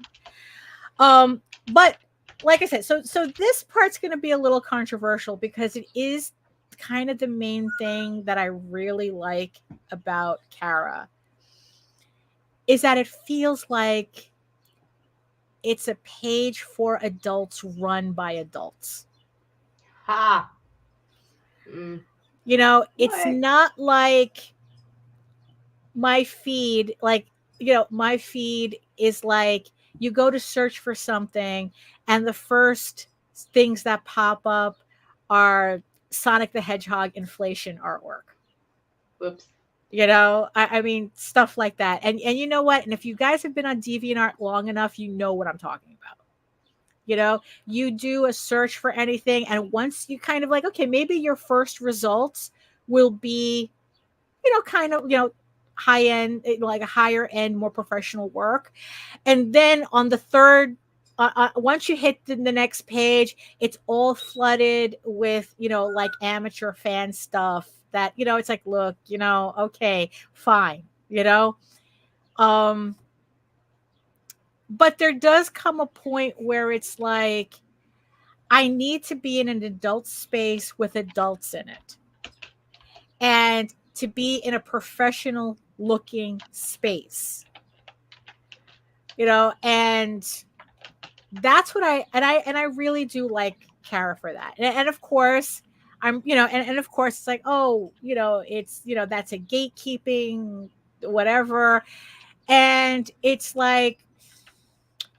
But like I said, so this part's going to be a little controversial because it is kind of the main thing that I really like about Kara is that it feels like it's a page for adults run by adults. Ha. It's not like my feed, my feed is like you go to search for something and the first things that pop up are Sonic the Hedgehog inflation artwork. Whoops. I mean, stuff like that. And you know what? And if you guys have been on DeviantArt long enough, you know what I'm talking about. You do a search for anything, and once you kind of like, okay, maybe your first results will be, kind of, high end, like a higher end, more professional work. And then on the third, once you hit the next page, it's all flooded with, like amateur fan stuff that, it's like, look, okay, fine, but there does come a point where it's like, I need to be in an adult space with adults in it. And to be in a professional looking space. And that's what I really do like Kara for that. And of course, I'm, and of course it's like, oh, it's, that's a gatekeeping, whatever. And it's like,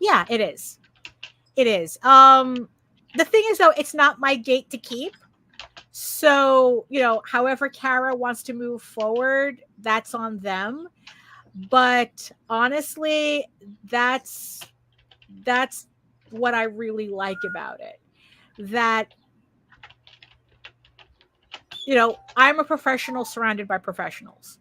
yeah, it is. It is. The thing is, though, it's not my gate to keep. So, however Kara wants to move forward, that's on them. But honestly, that's what I really like about it. That, I'm a professional surrounded by professionals.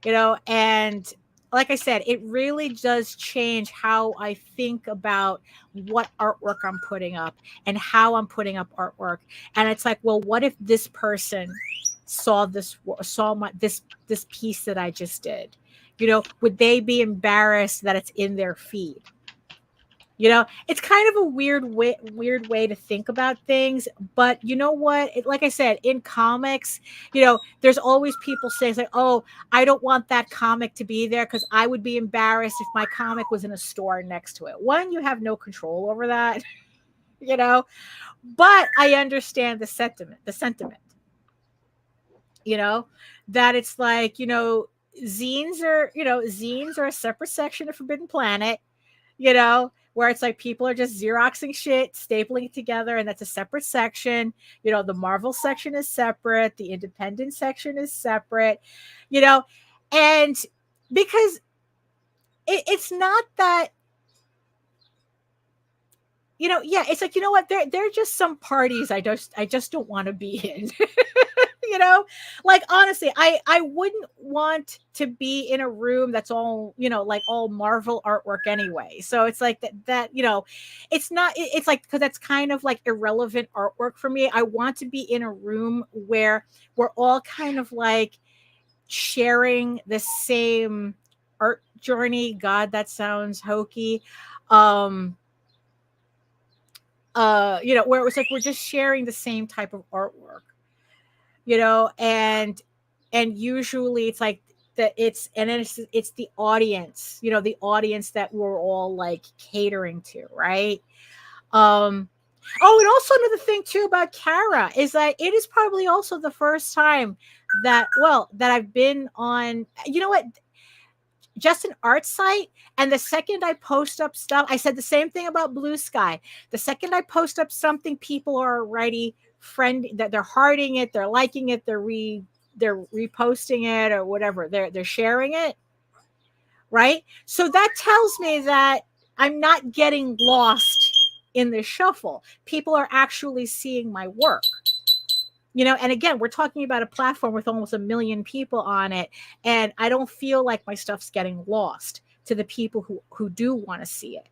And like I said, it really does change how I think about what artwork I'm putting up and how I'm putting up artwork. And it's like, well, what if this person saw this piece that I just did? Would they be embarrassed that it's in their feed? It's kind of a weird way to think about things. But you know what? Like I said, in comics, there's always people saying like, oh, I don't want that comic to be there because I would be embarrassed if my comic was in a store next to it. One, you have no control over that, but I understand the sentiment, that it's like, zines are a separate section of Forbidden Planet, where it's like people are just Xeroxing shit, stapling it together, and that's a separate section. The Marvel section is separate, the independent section is separate, and because it's not that, yeah, it's like, what? They're just some parties I just don't want to be in. Like, honestly, I wouldn't want to be in a room that's all, like all Marvel artwork anyway. So it's like that, it's not, it's like, because that's kind of like irrelevant artwork for me. I want to be in a room where we're all kind of like sharing the same art journey. God, that sounds hokey. Where it was like we're just sharing the same type of artwork, and usually it's like it's the audience, the audience that we're all like catering to, right? And also another thing too about Kara is that it is probably also the first time that I've been on, just an art site. And the second I post up stuff, I said the same thing about Blue Sky. The second I post up something, people are already that they're hearting it, they're liking it, they're reposting it or whatever. They're sharing it. Right. So that tells me that I'm not getting lost in the shuffle. People are actually seeing my work. And again, we're talking about a platform with almost 1 million people on it. And I don't feel like my stuff's getting lost to the people who do want to see it.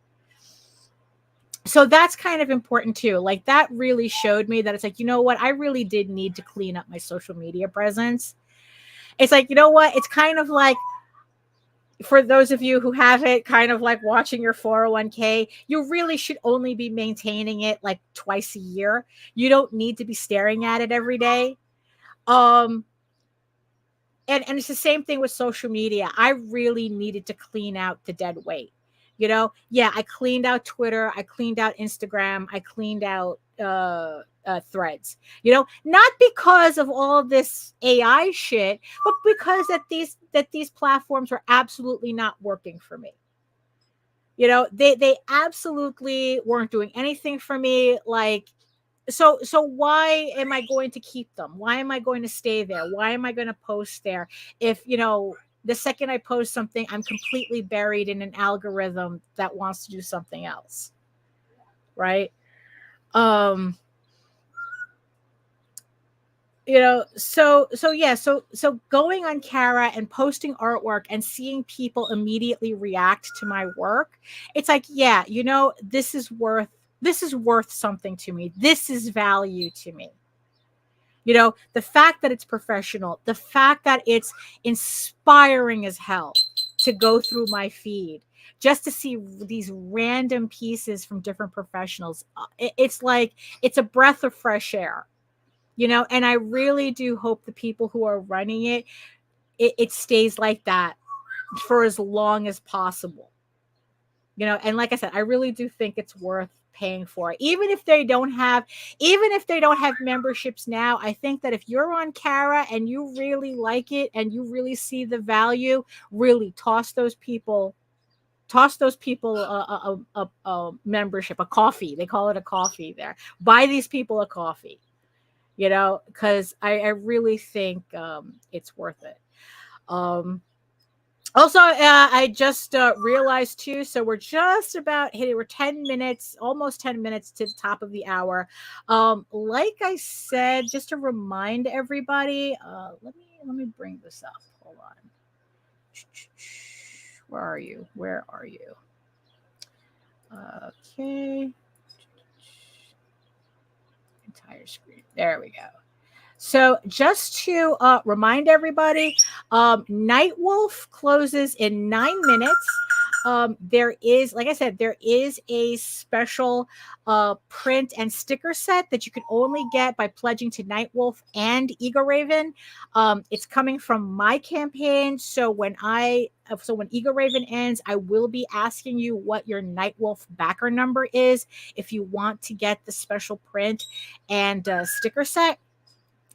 So that's kind of important too. Like, that really showed me that it's like, what? I really did need to clean up my social media presence. It's like, what? It's kind of like, for those of you who have it, kind of like watching your 401k, you really should only be maintaining it like twice a year. You don't need to be staring at it every day. And it's the same thing with social media. I really needed to clean out the dead weight. I cleaned out Twitter, I cleaned out Instagram, I cleaned out Threads, not because of all this AI shit, but because that these platforms were absolutely not working for me. They absolutely weren't doing anything for me. Like, so why am I going to keep them? Why am I going to stay there? Why am I going to post there? If, the second I post something, I'm completely buried in an algorithm that wants to do something else. Right. So going on Kara and posting artwork and seeing people immediately react to my work, it's like, yeah, this is worth something to me. This is value to me. The fact that it's professional, the fact that it's inspiring as hell to go through my feed just to see these random pieces from different professionals. It's like, it's a breath of fresh air, and I really do hope the people who are running it stays like that for as long as possible. And like I said, I really do think it's worth paying for it. Even if they don't have memberships now, I think that if you're on Kara and you really like it and you really see the value, really toss those people a membership, a coffee. They call it a coffee there. Buy these people a coffee, because I really think it's worth it. Also, I just realized too, so we're just about hitting, we're 10 minutes, almost 10 minutes to the top of the hour. Like I said, just to remind everybody, let me bring this up. Hold on. Where are you? Okay. Entire screen. There we go. So just to remind everybody, Nightwolf closes in 9 minutes. There is, like I said, there is a special print and sticker set that you can only get by pledging to Nightwolf and Ego Raven. It's coming from my campaign. So when Ego Raven ends, I will be asking you what your Nightwolf backer number is if you want to get the special print and sticker set.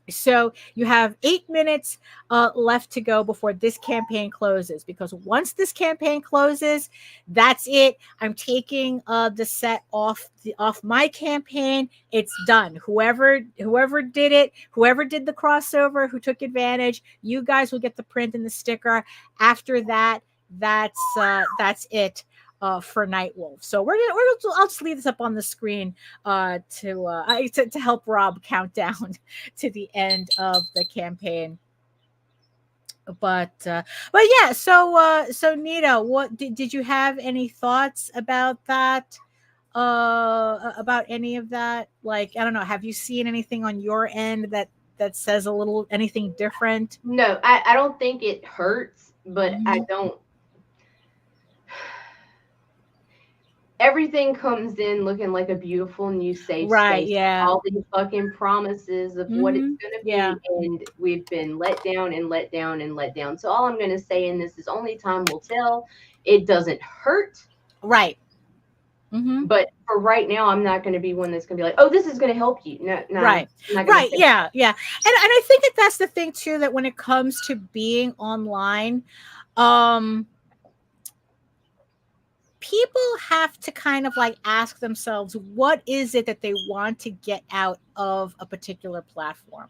So you have 8 minutes left to go before this campaign closes, because once this campaign closes, that's it. I'm taking the set off my campaign. It's done. Whoever did it, whoever did the crossover, who took advantage, you guys will get the print and the sticker. After that, that's it. for Nightwolf. So I'll just leave this up on the screen to help Rob count down to the end of the campaign. But yeah, so Nita, what did you have any thoughts about that? About any of that? Like, I don't know, have you seen anything on your end that says a little anything different? No, I don't think it hurts, but I don't. Everything comes in looking like a beautiful new safe space. Yeah. All these fucking promises of what it's going to be, and we've been let down and let down and let down. So all I'm going to say in this is only time will tell. It doesn't hurt. Right. But for right now, I'm not going to be one that's going to be like, oh, this is going to help you. No, right. Yeah. And I think that's the thing too, that when it comes to being online, people have to kind of like ask themselves, what is it that they want to get out of a particular platform?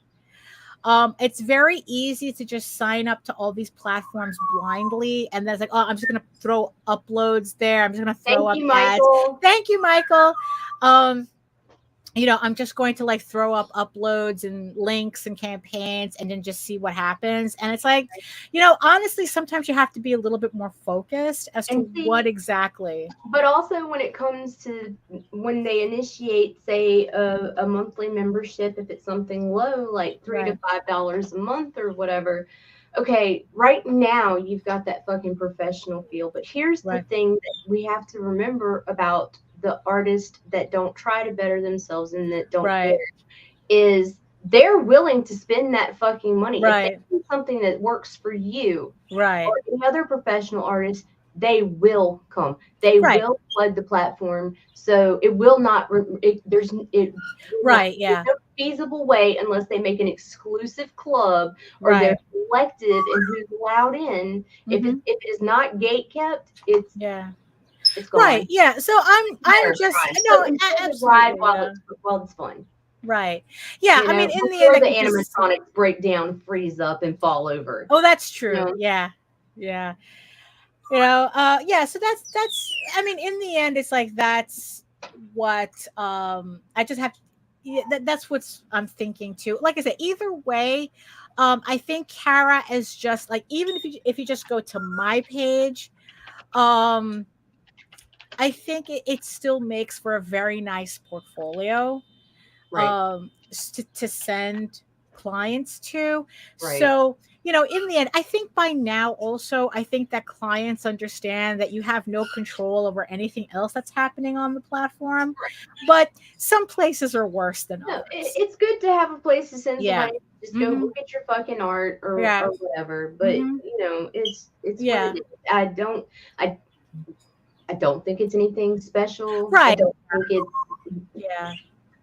It's very easy to just sign up to all these platforms blindly, and that's like, oh, I'm just gonna throw uploads there. I'm just gonna throw up ads. Thank you, Michael. I'm just going to like throw up uploads and links and campaigns and then just see what happens. And it's like, honestly, sometimes you have to be a little bit more focused as to what exactly. But also when it comes to when they initiate, say, a monthly membership, if it's something low, like $3 to $5 a month or whatever. Okay, right now you've got that fucking professional feel. But here's the thing that we have to remember about the artists that don't try to better themselves and that don't care, is they're willing to spend that fucking money. If they do something that works for you, or any other professional artist, they will come. They will flood the platform. So it will not. There's no feasible way unless they make an exclusive club or they're selective in who's allowed in. If it is not gate kept, it's gone. So I'm just ride while it's fun. Yeah, I mean, in the end, the animatronics break down, freeze up, and fall over. Oh, that's true. Yeah. So that's. I mean, in the end, it's like that's what I just have. That's what I'm thinking too. Like I said, either way, I think Kara is just like, even if you just go to my page, I think it still makes for a very nice portfolio to send clients to. So, in the end, I think by now also, I think that clients understand that you have no control over anything else that's happening on the platform. But some places are worse than others. It's good to have a place to send somebody. Just go look at your fucking art or whatever. But, it's what it is. I don't think it's anything special. I don't think it's.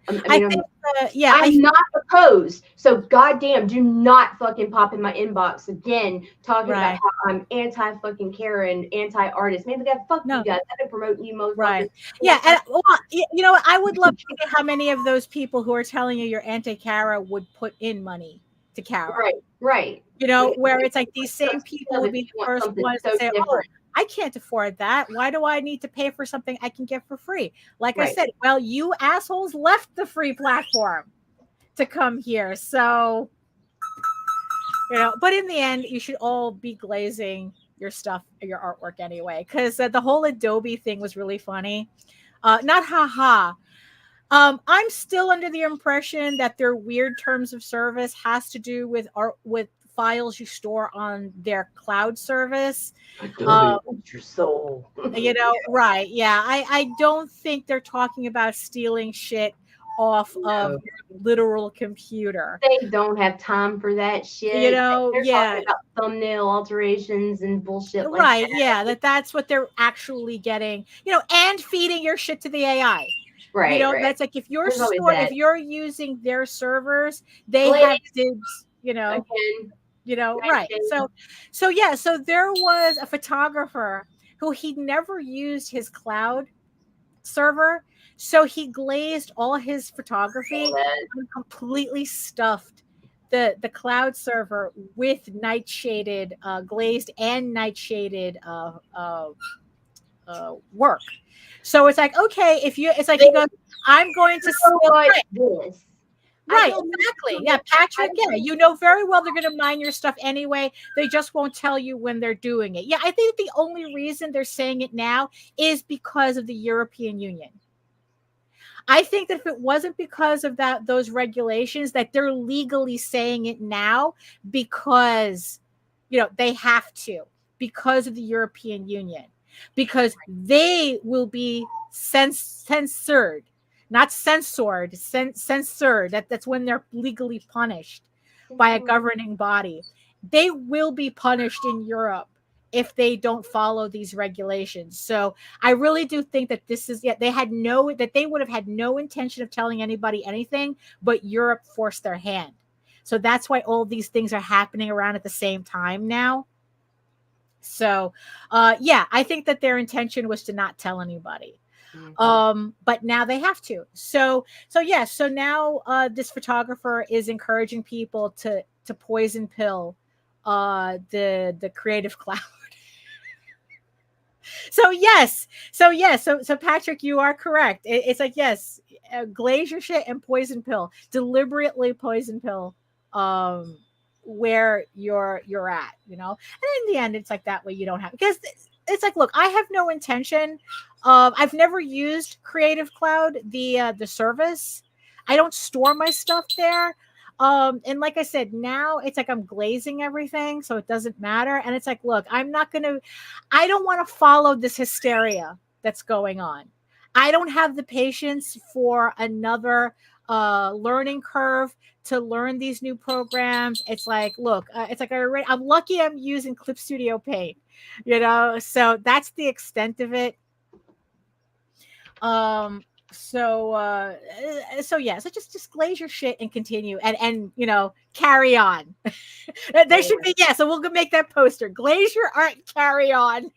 I'm not opposed. So goddamn, do not fucking pop in my inbox again talking about how I'm anti fucking Karen, anti artist. Maybe fuck you guys. I've been promoting you motherfuckers. And I would love to see how many of those people who are telling you you're anti Kara would put in money to Kara. Right. Where it's like these same people would be the first ones to say, oh, I can't afford that. Why do I need to pay for something I can get for free? Like I said, well, you assholes left the free platform to come here. So, but in the end, you should all be glazing your stuff, your artwork anyway, because the whole Adobe thing was really funny. Not haha. I'm still under the impression that their weird terms of service has to do with files you store on their cloud service. Your soul. I don't think they're talking about stealing shit off of your literal computer. They don't have time for that shit. They're talking about thumbnail alterations and bullshit like that. That's what they're actually getting, and feeding your shit to the AI. That's like, if you're if you're using their servers, they have dibs, So there was a photographer who he'd never used his cloud server. So he glazed all his photography and completely stuffed the cloud server with nightshaded, glazed and nightshaded work. So it's like, okay, it's like he goes, I'm going to still this. Right, exactly. Yeah, Patrick, yeah, you know very well they're going to mine your stuff anyway. They just won't tell you when they're doing it. Yeah, I think the only reason they're saying it now is because of the European Union. I think that if it wasn't because of those regulations, that they're legally saying it now because, they have to, because of the European Union, because they will be censored. Not censored, censored. That's when they're legally punished by a governing body. They will be punished in Europe if they don't follow these regulations. So I really do think that they would have had no intention of telling anybody anything, but Europe forced their hand. So that's why all these things are happening around at the same time now. So I think that their intention was to not tell anybody. But now they have to. So now this photographer is encouraging people to poison pill the Creative Cloud. So Patrick, you are correct. It's like, yes, glaze your shit and poison pill, deliberately poison pill where you're at, and in the end it's like that way you don't have, because it's like, look, I have no intention of, I've never used Creative Cloud, the service. I don't store my stuff there. And like I said, now it's like I'm glazing everything, so it doesn't matter. And it's like, look, I don't want to follow this hysteria that's going on. I don't have the patience for another learning curve to learn these new programs. It's like, look, it's like I'm lucky I'm using Clip Studio Paint, so that's the extent of it. So just glaze your shit and continue and carry on. There should be, so we'll make that poster. Glaze your art, carry on.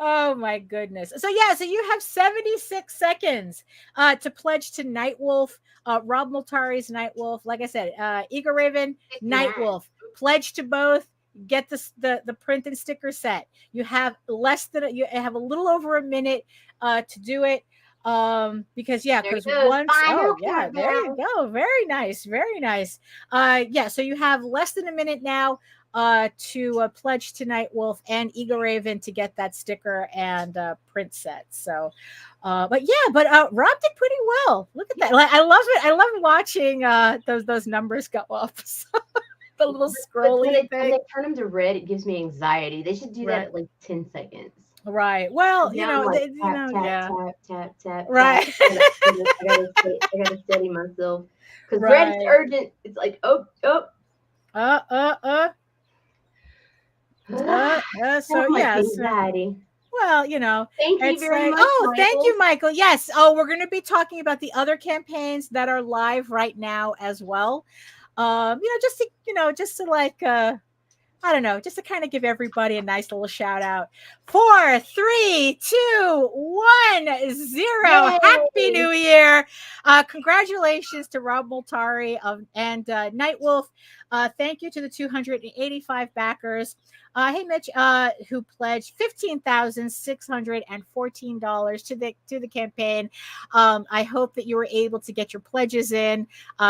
Oh my goodness. So you have 76 seconds to pledge to Nightwolf, Rob Multari's Nightwolf. Like I said, Eagle Raven, Nightwolf. Pledge to both. Get the print and sticker set. You have a little over a minute to do it. Because once, there you go. Very nice. Very nice. So you have less than a minute now to pledge to Nightwolf and Eagle Raven to get that sticker and print set. So Rob did pretty well. Look at that. Like, I love it. I love watching those numbers go up. The little scrolly thing. When they turn them to red, it gives me anxiety. They should do that at like 10 seconds. Right. Well, tap. Right. I gotta steady myself, because red is urgent. It's like, anxiety. Well, thank you very much. Oh, Thank you, Michael. Yes. Oh, we're going to be talking about the other campaigns that are live right now as well. Just to kind of give everybody a nice little shout out. 4, 3, 2, 1, 0. Yay! Happy New Year. Congratulations to Rob Multari and Nightwolf. Thank you to the 285 backers. Hey, Mitch, who pledged $15,614 to the campaign. I hope that you were able to get your pledges in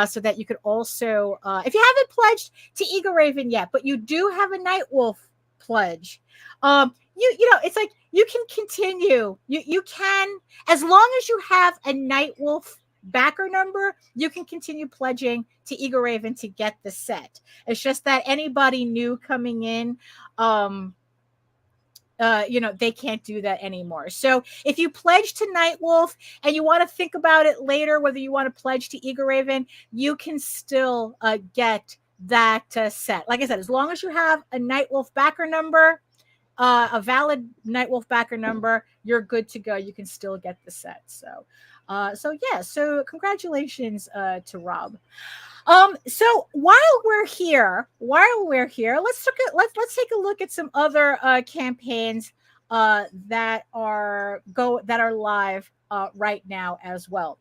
so that you could also, if you haven't pledged to Eagle Raven yet, but you do have a Nightwolf pledge, it's like you can continue. You can, as long as you have a Nightwolf backer number, you can continue pledging to Eagle Raven to get the set. It's just that anybody new coming in, they can't do that anymore. So if you pledge to Nightwolf and you want to think about it later, whether you want to pledge to Eagle Raven, you can still get that set. Like I said, as long as you have a Nightwolf backer number, a valid Nightwolf backer number, you're good to go. You can still get the set. So congratulations to Rob. So while we're here, let's take a look at some other campaigns that are live right now as well.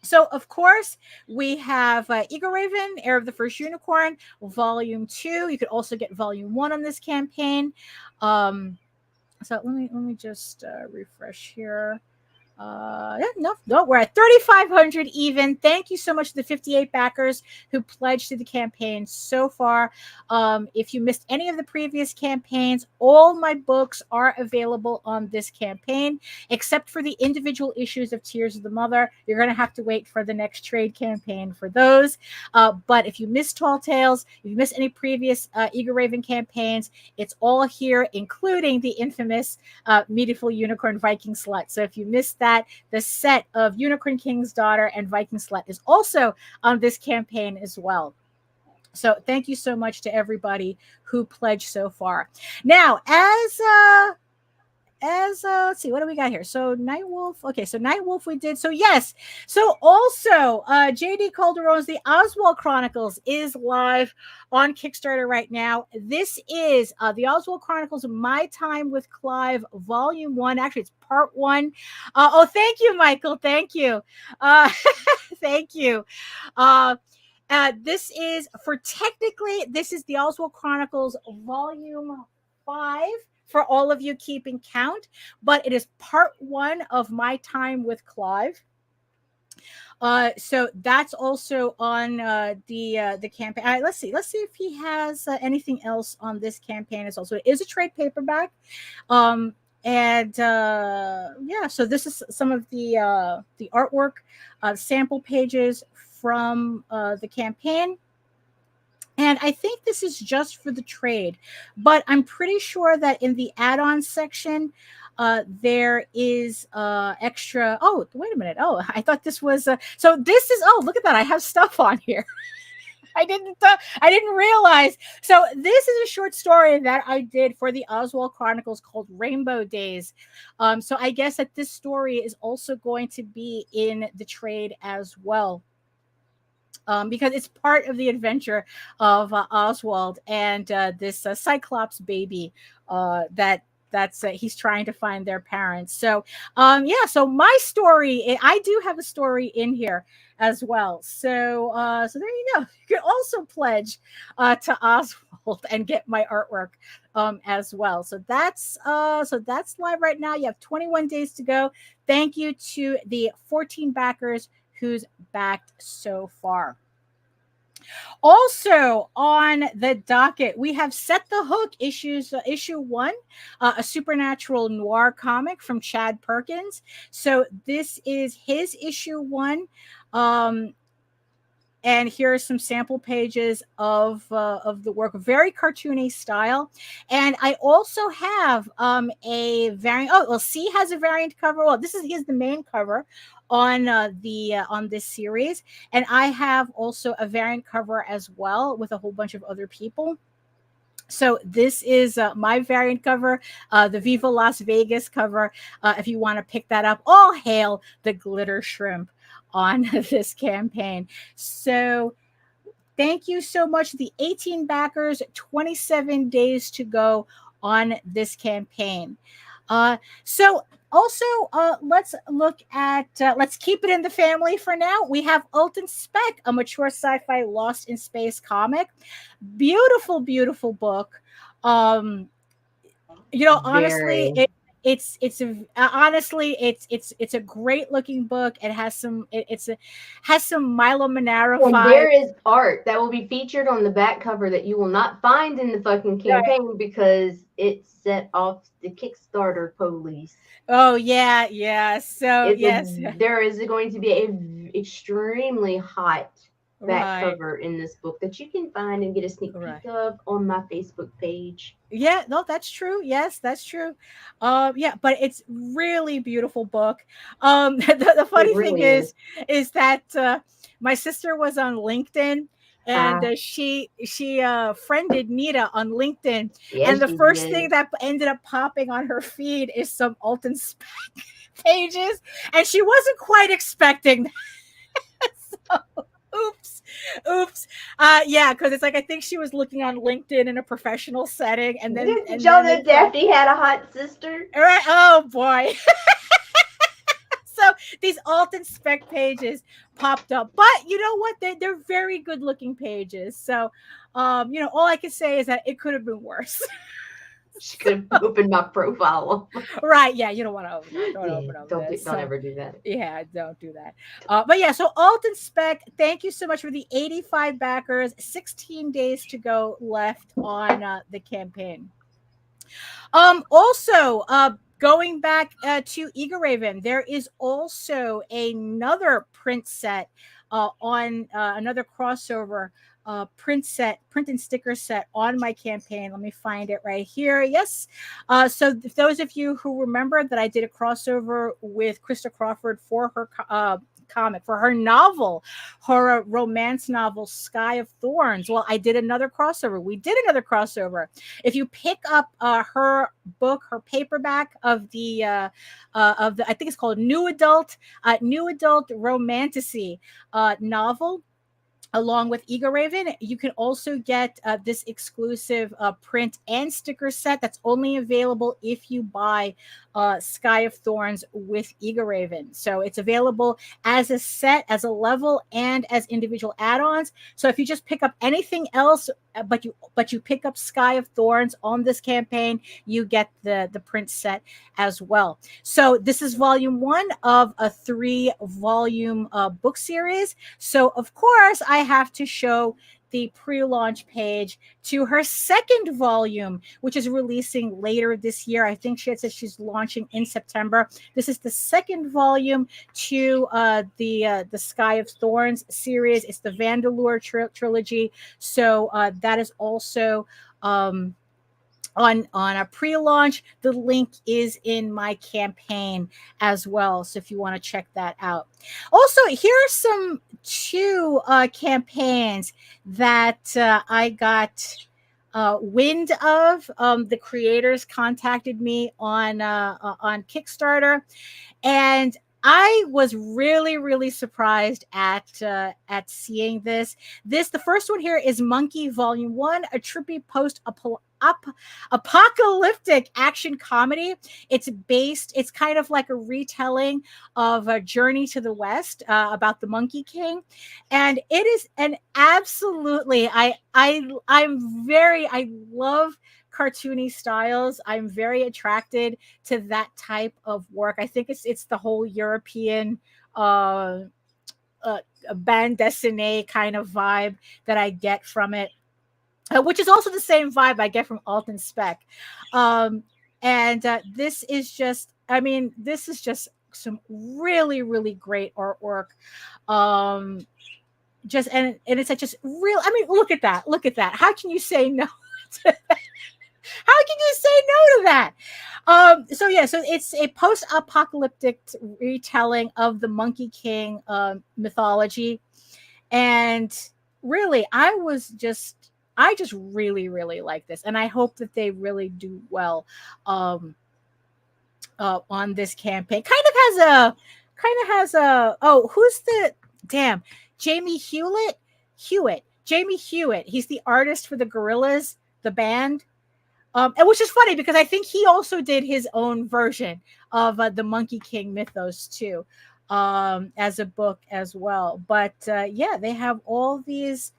So, of course, we have Eagle Raven, Heir of the First Unicorn, Volume 2. You could also get Volume 1 on this campaign. So let me just refresh here. No, we're at 3,500 even. Thank you so much to the 58 backers who pledged to the campaign so far. If you missed any of the previous campaigns, all my books are available on this campaign, except for the individual issues of Tears of the Mother. You're going to have to wait for the next trade campaign for those. But if you missed Tall Tales, if you missed any previous Eagle Raven campaigns, it's all here, including the infamous Medieval Unicorn Viking Slut. So if you missed that, the set of Unicorn King's Daughter and Viking Slut is also on this campaign as well. So thank you so much to everybody who pledged so far. Now, as let's see, what do we got here? So Nightwolf. Okay, so Nightwolf we did. So yes. So also JD Calderon's The Oswald Chronicles is live on Kickstarter right now. This is The Oswald Chronicles My Time with Clive Volume 1. Actually, it's Part 1. Thank you, Michael. Thank you. Thank you. This is The Oswald Chronicles Volume 5. For all of you keeping count, but it is Part 1 of My Time with Clive. So that's also on the campaign. All right, let's see if he has anything else on this campaign as well. So it is a trade paperback, so this is some of the artwork, sample pages from the campaign. And I think this is just for the trade, but I'm pretty sure that in the add-on section, there is extra. Oh, wait a minute. Oh, I thought this was. So this is. Oh, look at that. I have stuff on here. I didn't realize. So this is a short story that I did for the Oswald Chronicles called Rainbow Days. So I guess that this story is also going to be in the trade as well. Because it's part of the adventure of Oswald and this Cyclops baby that's he's trying to find their parents. So so my story, I do have a story in here as well. So there you go. You can also pledge to Oswald and get my artwork as well. So that's live right now. You have 21 days to go. Thank you to the 14 backers who's backed so far. Also on the docket, we have Set the Hook issue 1, a supernatural noir comic from Chad Perkins. So this is his issue 1. And here are some sample pages of the work, very cartoony style. And I also have a variant. Oh, well, C has a variant cover. Well, this is the main cover on this series, and I have also a variant cover as well with a whole bunch of other people. So this is my variant cover, the Viva Las Vegas cover. If you want to pick that up, all hail the glitter shrimp on this campaign. So thank you so much. The 18 backers, 27 days to go on this campaign. So also, let's look at, let's keep it in the family for now. We have Alton Spec, a mature sci-fi Lost in Space comic. Beautiful, beautiful book. Honestly, it's a great looking book. It has some Milo Manara. And there is art that will be featured on the back cover that you will not find in the fucking campaign because it set off the Kickstarter police. Oh yeah. So there is going to be a extremely hot back cover in this book that you can find and get a sneak peek of on my Facebook page. Yeah, no, that's true. Yes, that's true. But it's really beautiful book. The funny thing is that my sister was on LinkedIn. And she friended Nita on LinkedIn. Yes, and the first thing that ended up popping on her feed is some Alton Spec pages. And she wasn't quite expecting that. So, oops. Because it's like, I think she was looking on LinkedIn in a professional setting. And then did y'all know Daphne had a hot sister? Right? Oh boy. So these Alton Spec pages popped up. But you know what? They're very good looking pages. So, all I can say is that it could have been worse. She could have opened my profile. Right. Yeah. You don't want to open that. Don't open up this. Don't ever do that. Yeah. Don't do that. But yeah. So Alton Spec, thank you so much for the 85 backers. 16 days to go left on the campaign. Also, going back to Eager Raven, there is also another print set on another crossover print and sticker set on my campaign. Let me find it right here. Yes. So those of you who remember that I did a crossover with Krista Crawford for her comic, for her novel, her romance novel, Sky of Thorns. Well, I did another crossover. We did another crossover. If you pick up her book, her paperback of the I think it's called New Adult Romantasy novel, along with Eager Raven, you can also get this exclusive print and sticker set that's only available if you buy Sky of Thorns with Eager Raven. So it's available as a set, as a level, and as individual add-ons. So if you just pick up anything else, but you pick up Sky of Thorns on this campaign, you get the print set as well. So this is volume 1 of a 3-volume book series. So of course I have to show the pre-launch page to her second volume, which is releasing later this year. I think she had said she's launching in September. This is the second volume to the Sky of Thorns series. It's the Vandalure trilogy. So that is also on a pre-launch. The link is in my campaign as well, so if you want to check that out. Also, here are some 2 campaigns that I got wind of. The creators contacted me on Kickstarter, and I was really, really surprised at seeing this. The first one here is Monkey Volume 1, a trippy post-apocalyptic action comedy. It's kind of like a retelling of a Journey to the West about the Monkey King. And it is an absolutely, I love cartoony styles. I'm very attracted to that type of work. I think it's the whole European bande dessinée kind of vibe that I get from it, which is also the same vibe I get from Alton Spec. This is just some really, really great artwork. And it's just real. I mean, look at that. How can you say no to that? How can you say no to that? So it's a post-apocalyptic retelling of the Monkey King mythology. And really, I just really, really like this. And I hope that they really do well on this campaign. Jamie Hewitt. Jamie Hewitt. He's the artist for the Gorillaz, the band. And which is funny because I think he also did his own version of the Monkey King mythos too, as a book as well. But they have all these.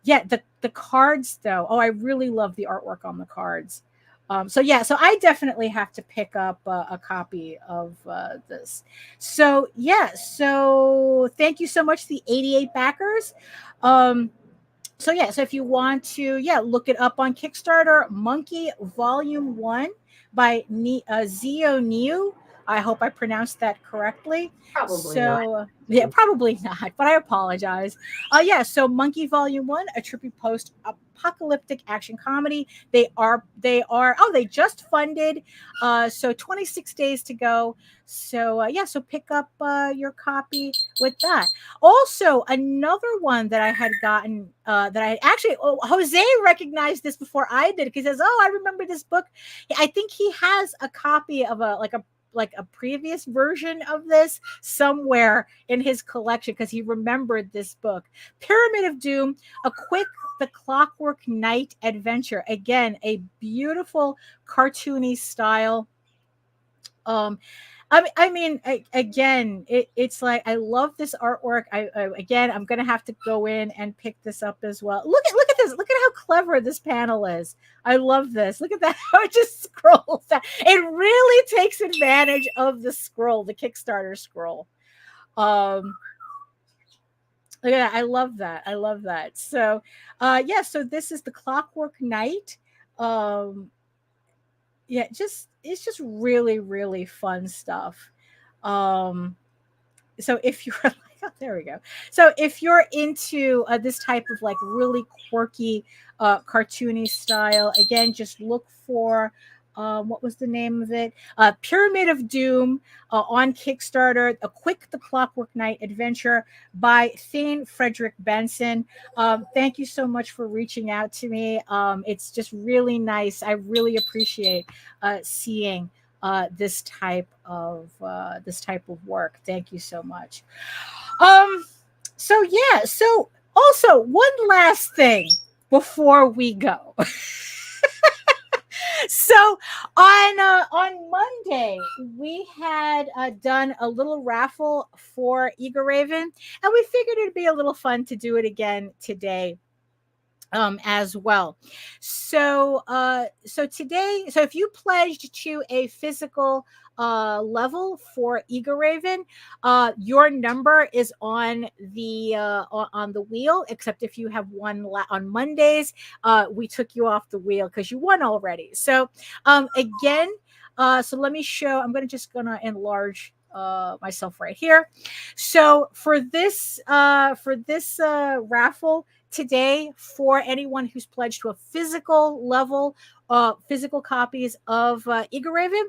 Yeah, the cards though. Oh, I really love the artwork on the cards. So I definitely have to pick up a copy of this. So thank you so much, the 88 backers. So if you want to, look it up on Kickstarter, Monkey Volume 1 by Zio Niu. I hope I pronounced that correctly. Probably not. Yeah, probably not, but I apologize. So Monkey Volume 1, a trippy post-apocalyptic action comedy. They just funded, so 26 days to go. So pick up your copy with that. Also, another one that I had gotten, Jose recognized this before I did. He says, "Oh, I remember this book." I think he has a copy of a previous version of this somewhere in his collection because he remembered this book. Pyramid of Doom, a quick The Clockwork Knight adventure. Again, a beautiful cartoony style. Again, it's like I love this artwork. Again, I'm gonna have to go in and pick this up as well. Look at this. Look at how clever this panel is. I love this. Look at that. How it just scrolls down. It really takes advantage of the scroll, the Kickstarter scroll. Look at that. I love that. I love that. So, yeah. So this is the Clockwork Knight. Yeah, it's just really, really fun stuff. So if you're like, oh, there we go. So if you're into this type of like really quirky, cartoony style, again, just look for what was the name of it? Pyramid of Doom on Kickstarter, A Quick the Clockwork Knight Adventure by Thane Frederick Benson. Thank you so much for reaching out to me. It's just really nice. I really appreciate seeing this type of work. Thank you so much. So yeah. So also one last thing before we go. So on Monday we had done a little raffle for Eager Raven, and we figured it'd be a little fun to do it again today as well. So today, so if you pledged to a physical level for Eager Raven, your number is on the wheel, except if you have won on Mondays, we took you off the wheel because you won already. So again, so let me show. I'm gonna enlarge myself right here. So for this raffle today, for anyone who's pledged to a physical level, physical copies of Eager Raven.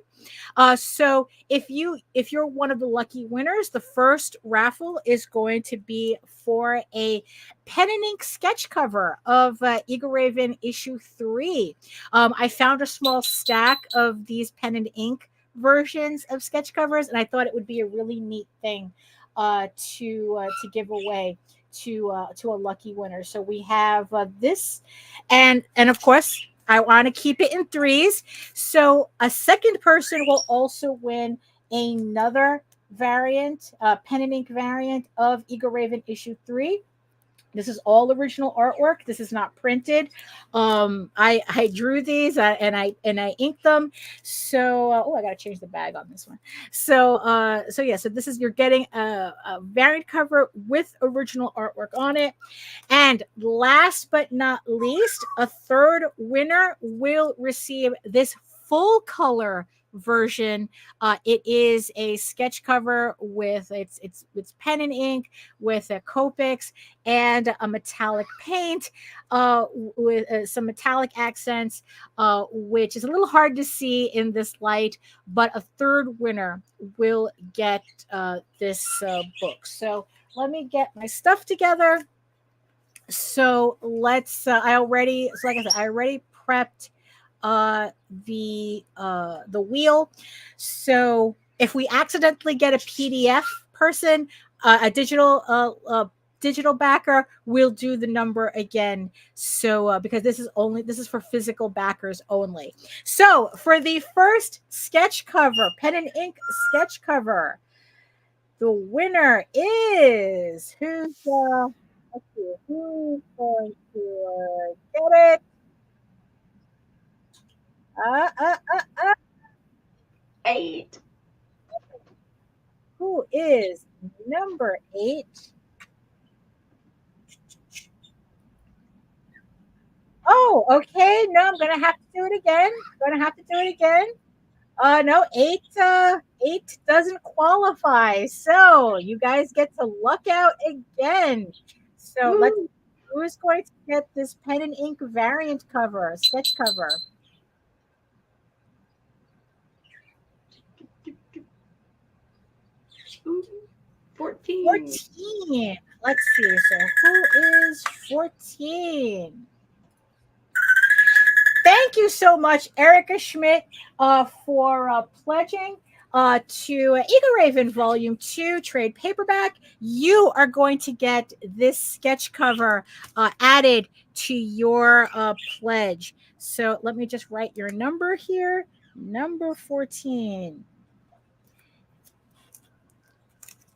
So if you're one of the lucky winners, the first raffle is going to be for a pen and ink sketch cover of Eager Raven issue 3. I found a small stack of these pen and ink versions of sketch covers, and I thought it would be a really neat thing to give away to a lucky winner. So we have this, and of course I want to keep it in threes. So a second person will also win another variant, pen and ink variant of Eager Raven issue 3. This is all original artwork. This is not printed. I drew these and I inked them. So I gotta change the bag on this one. So yeah. So this is, you're getting a variant cover with original artwork on it. And last but not least, a third winner will receive this full color version. It is a sketch cover with it's pen and ink with a Copics and a metallic paint with some metallic accents, which is a little hard to see in this light, but a third winner will get this book. So let me get my stuff together. So let's I already prepped the wheel. So if we accidentally get a PDF person, a digital backer, we'll do the number again. So because this is for physical backers only. So for the first sketch cover, pen and ink sketch cover, the winner is who's going to get it? 8. Who is number 8? Oh, okay. No, I'm gonna have to do it again. No, 8 doesn't qualify. So you guys get to luck out again. So let's see who's going to get this pen and ink variant cover, sketch cover. 14. 14. Let's see. So who is 14? Thank you so much, Erica Schmidt, for pledging to Eager Raven Volume 2 trade paperback. You are going to get this sketch cover added to your pledge. So let me just write your number here. Number 14.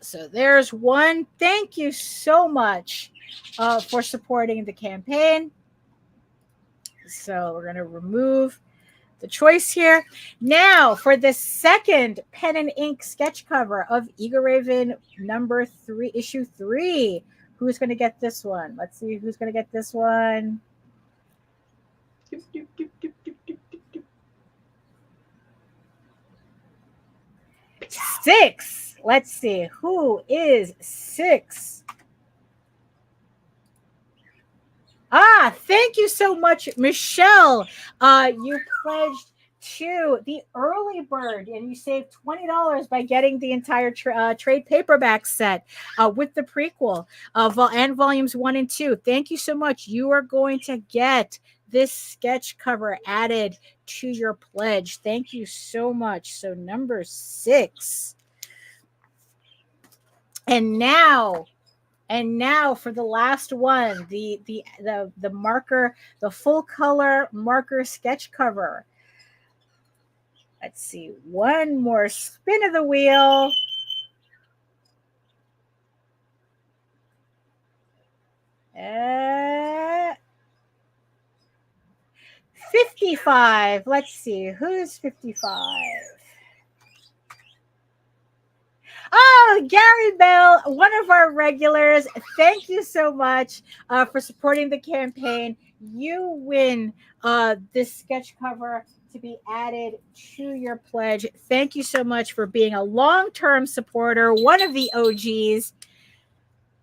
So there's one. Thank you so much for supporting the campaign. So we're going to remove the choice here. Now for the second pen and ink sketch cover of Eagle Raven number 3, issue 3. Who's going to get this one? Let's see who's going to get this one. 6. Let's see. Who is 6? Thank you so much, Michelle. You pledged to the early bird and you saved $20 by getting the entire trade paperback set with the prequel and volumes 1 and 2. Thank you so much. You are going to get this sketch cover added to your pledge. Thank you so much. So number 6. And now for the last one, the marker, the full color marker sketch cover. Let's see, one more spin of the wheel. Uh, 55. Let's see, who's 55? Oh, Gary Bell, one of our regulars. Thank you so much for supporting the campaign. You win this sketch cover to be added to your pledge. Thank you so much for being a long-term supporter, one of the OGs.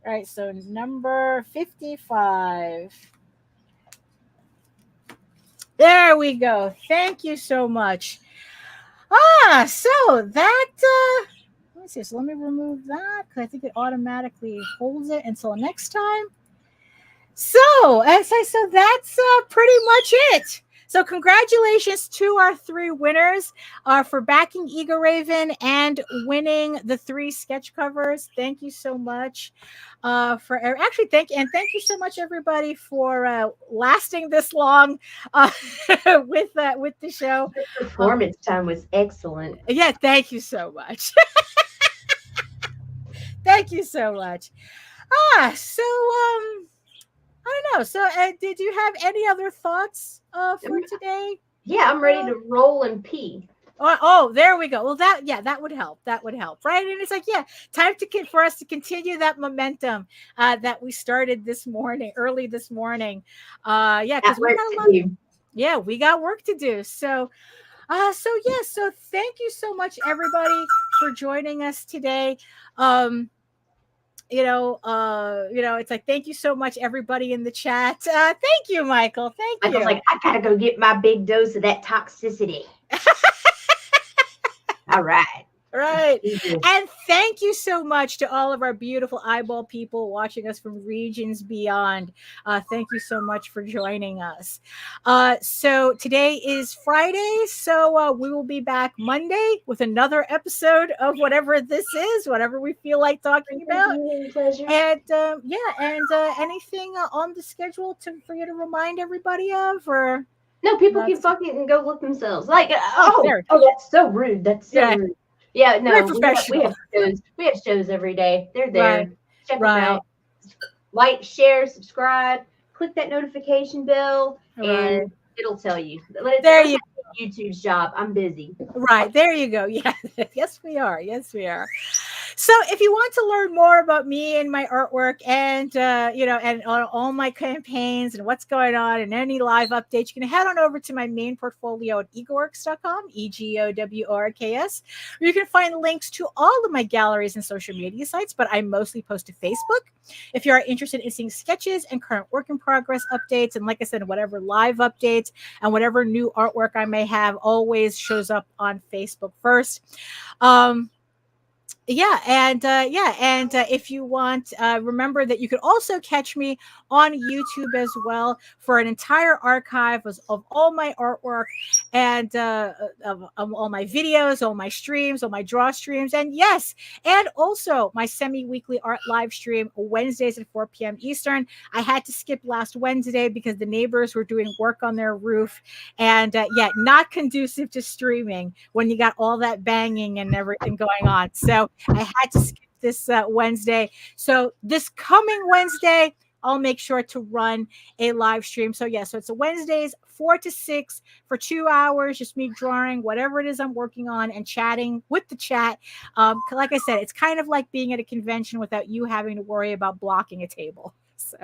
All right, so number 55. There we go. Thank you so much. So that... let me see. So let me remove that because I think it automatically holds it until next time. So that's pretty much it. So congratulations to our 3 winners for backing Eagle Raven and winning the 3 sketch covers. Thank you so much thank you so much everybody for lasting this long with the show. The performance time was excellent. Yeah, thank you so much. Thank you so much. So I don't know. So did you have any other thoughts for today? Yeah, I'm ready to roll and pee. Oh, there we go. Well, that would help. That would help, right? And it's like, yeah, time for us to continue that momentum that we started early this morning. Because we got work to do. So thank you so much, everybody, for joining us today. It's like, thank you so much, everybody in the chat. Thank you, Michael. Thank you. Michael's like, I gotta go get my big dose of that toxicity. All right. Right. And thank you so much to all of our beautiful eyeball people watching us from regions beyond. Thank you so much for joining us. So today is Friday. So we will be back Monday with another episode of whatever this is, whatever we feel like talking about. And anything on the schedule for you to remind everybody of, or? No, people keep fucking and go look themselves. Like, that's so rude. That's so rude. Yeah, no, we have shows every day. They're there. Right. Check them out. Like, share, subscribe, click that notification bell, and it'll tell you. There you go. YouTube's job. I'm busy. Right. There you go. Yeah. Yes, we are. Yes, we are. So if you want to learn more about me and my artwork and, and all my campaigns and what's going on and any live updates, you can head on over to my main portfolio at egoworks.com, EGOWORKS, where you can find links to all of my galleries and social media sites, but I mostly post to Facebook. If you are interested in seeing sketches and current work in progress updates, and like I said, whatever live updates and whatever new artwork I may have always shows up on Facebook first. If you want, remember that you could also catch me on YouTube as well for an entire archive of all my artwork and of all my videos, all my streams, all my draw streams, and also my semi-weekly art live stream Wednesdays at 4 p.m. Eastern. I had to skip last Wednesday because the neighbors were doing work on their roof, and not conducive to streaming when you got all that banging and everything going on. So I had to skip this Wednesday. So this coming Wednesday, I'll make sure to run a live stream. So yeah, so it's a Wednesdays 4 to 6 for 2 hours, just me drawing whatever it is I'm working on and chatting with the chat. Like I said, it's kind of like being at a convention without you having to worry about blocking a table. So.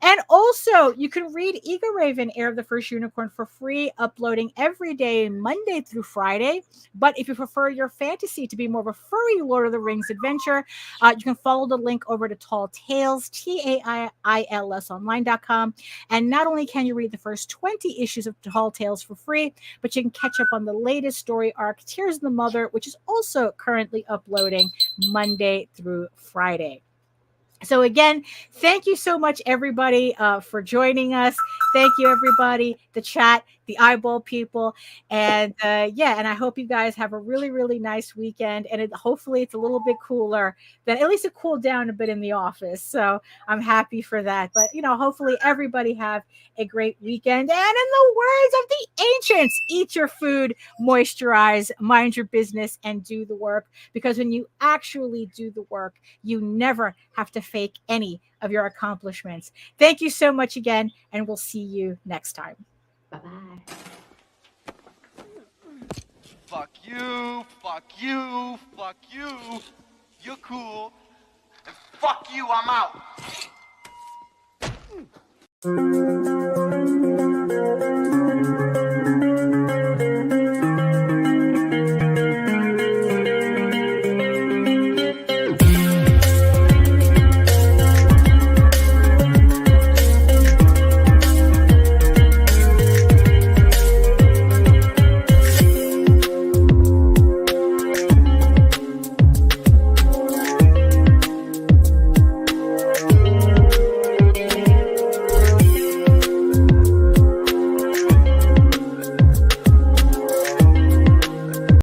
And also, you can read Ego Raven, Heir of the First Unicorn, for free, uploading every day, Monday through Friday. But if you prefer your fantasy to be more of a furry Lord of the Rings adventure, you can follow the link over to Tall Tales, TAILS online.com. And not only can you read the first 20 issues of Tall Tales for free, but you can catch up on the latest story arc, Tears of the Mother, which is also currently uploading Monday through Friday. So again, thank you so much, everybody, for joining us. Thank you, everybody, the chat, the eyeball people. And yeah, and I hope you guys have a really, really nice weekend. And hopefully it's a little bit cooler, than at least it cooled down a bit in the office. So I'm happy for that. But, you know, hopefully everybody have a great weekend. And in the words of the ancients, eat your food, moisturize, mind your business, and do the work. Because when you actually do the work, you never have to fake any of your accomplishments. Thank you so much again, and we'll see you next time. Bye-bye. Fuck you, fuck you, fuck you. You're cool. And fuck you, I'm out.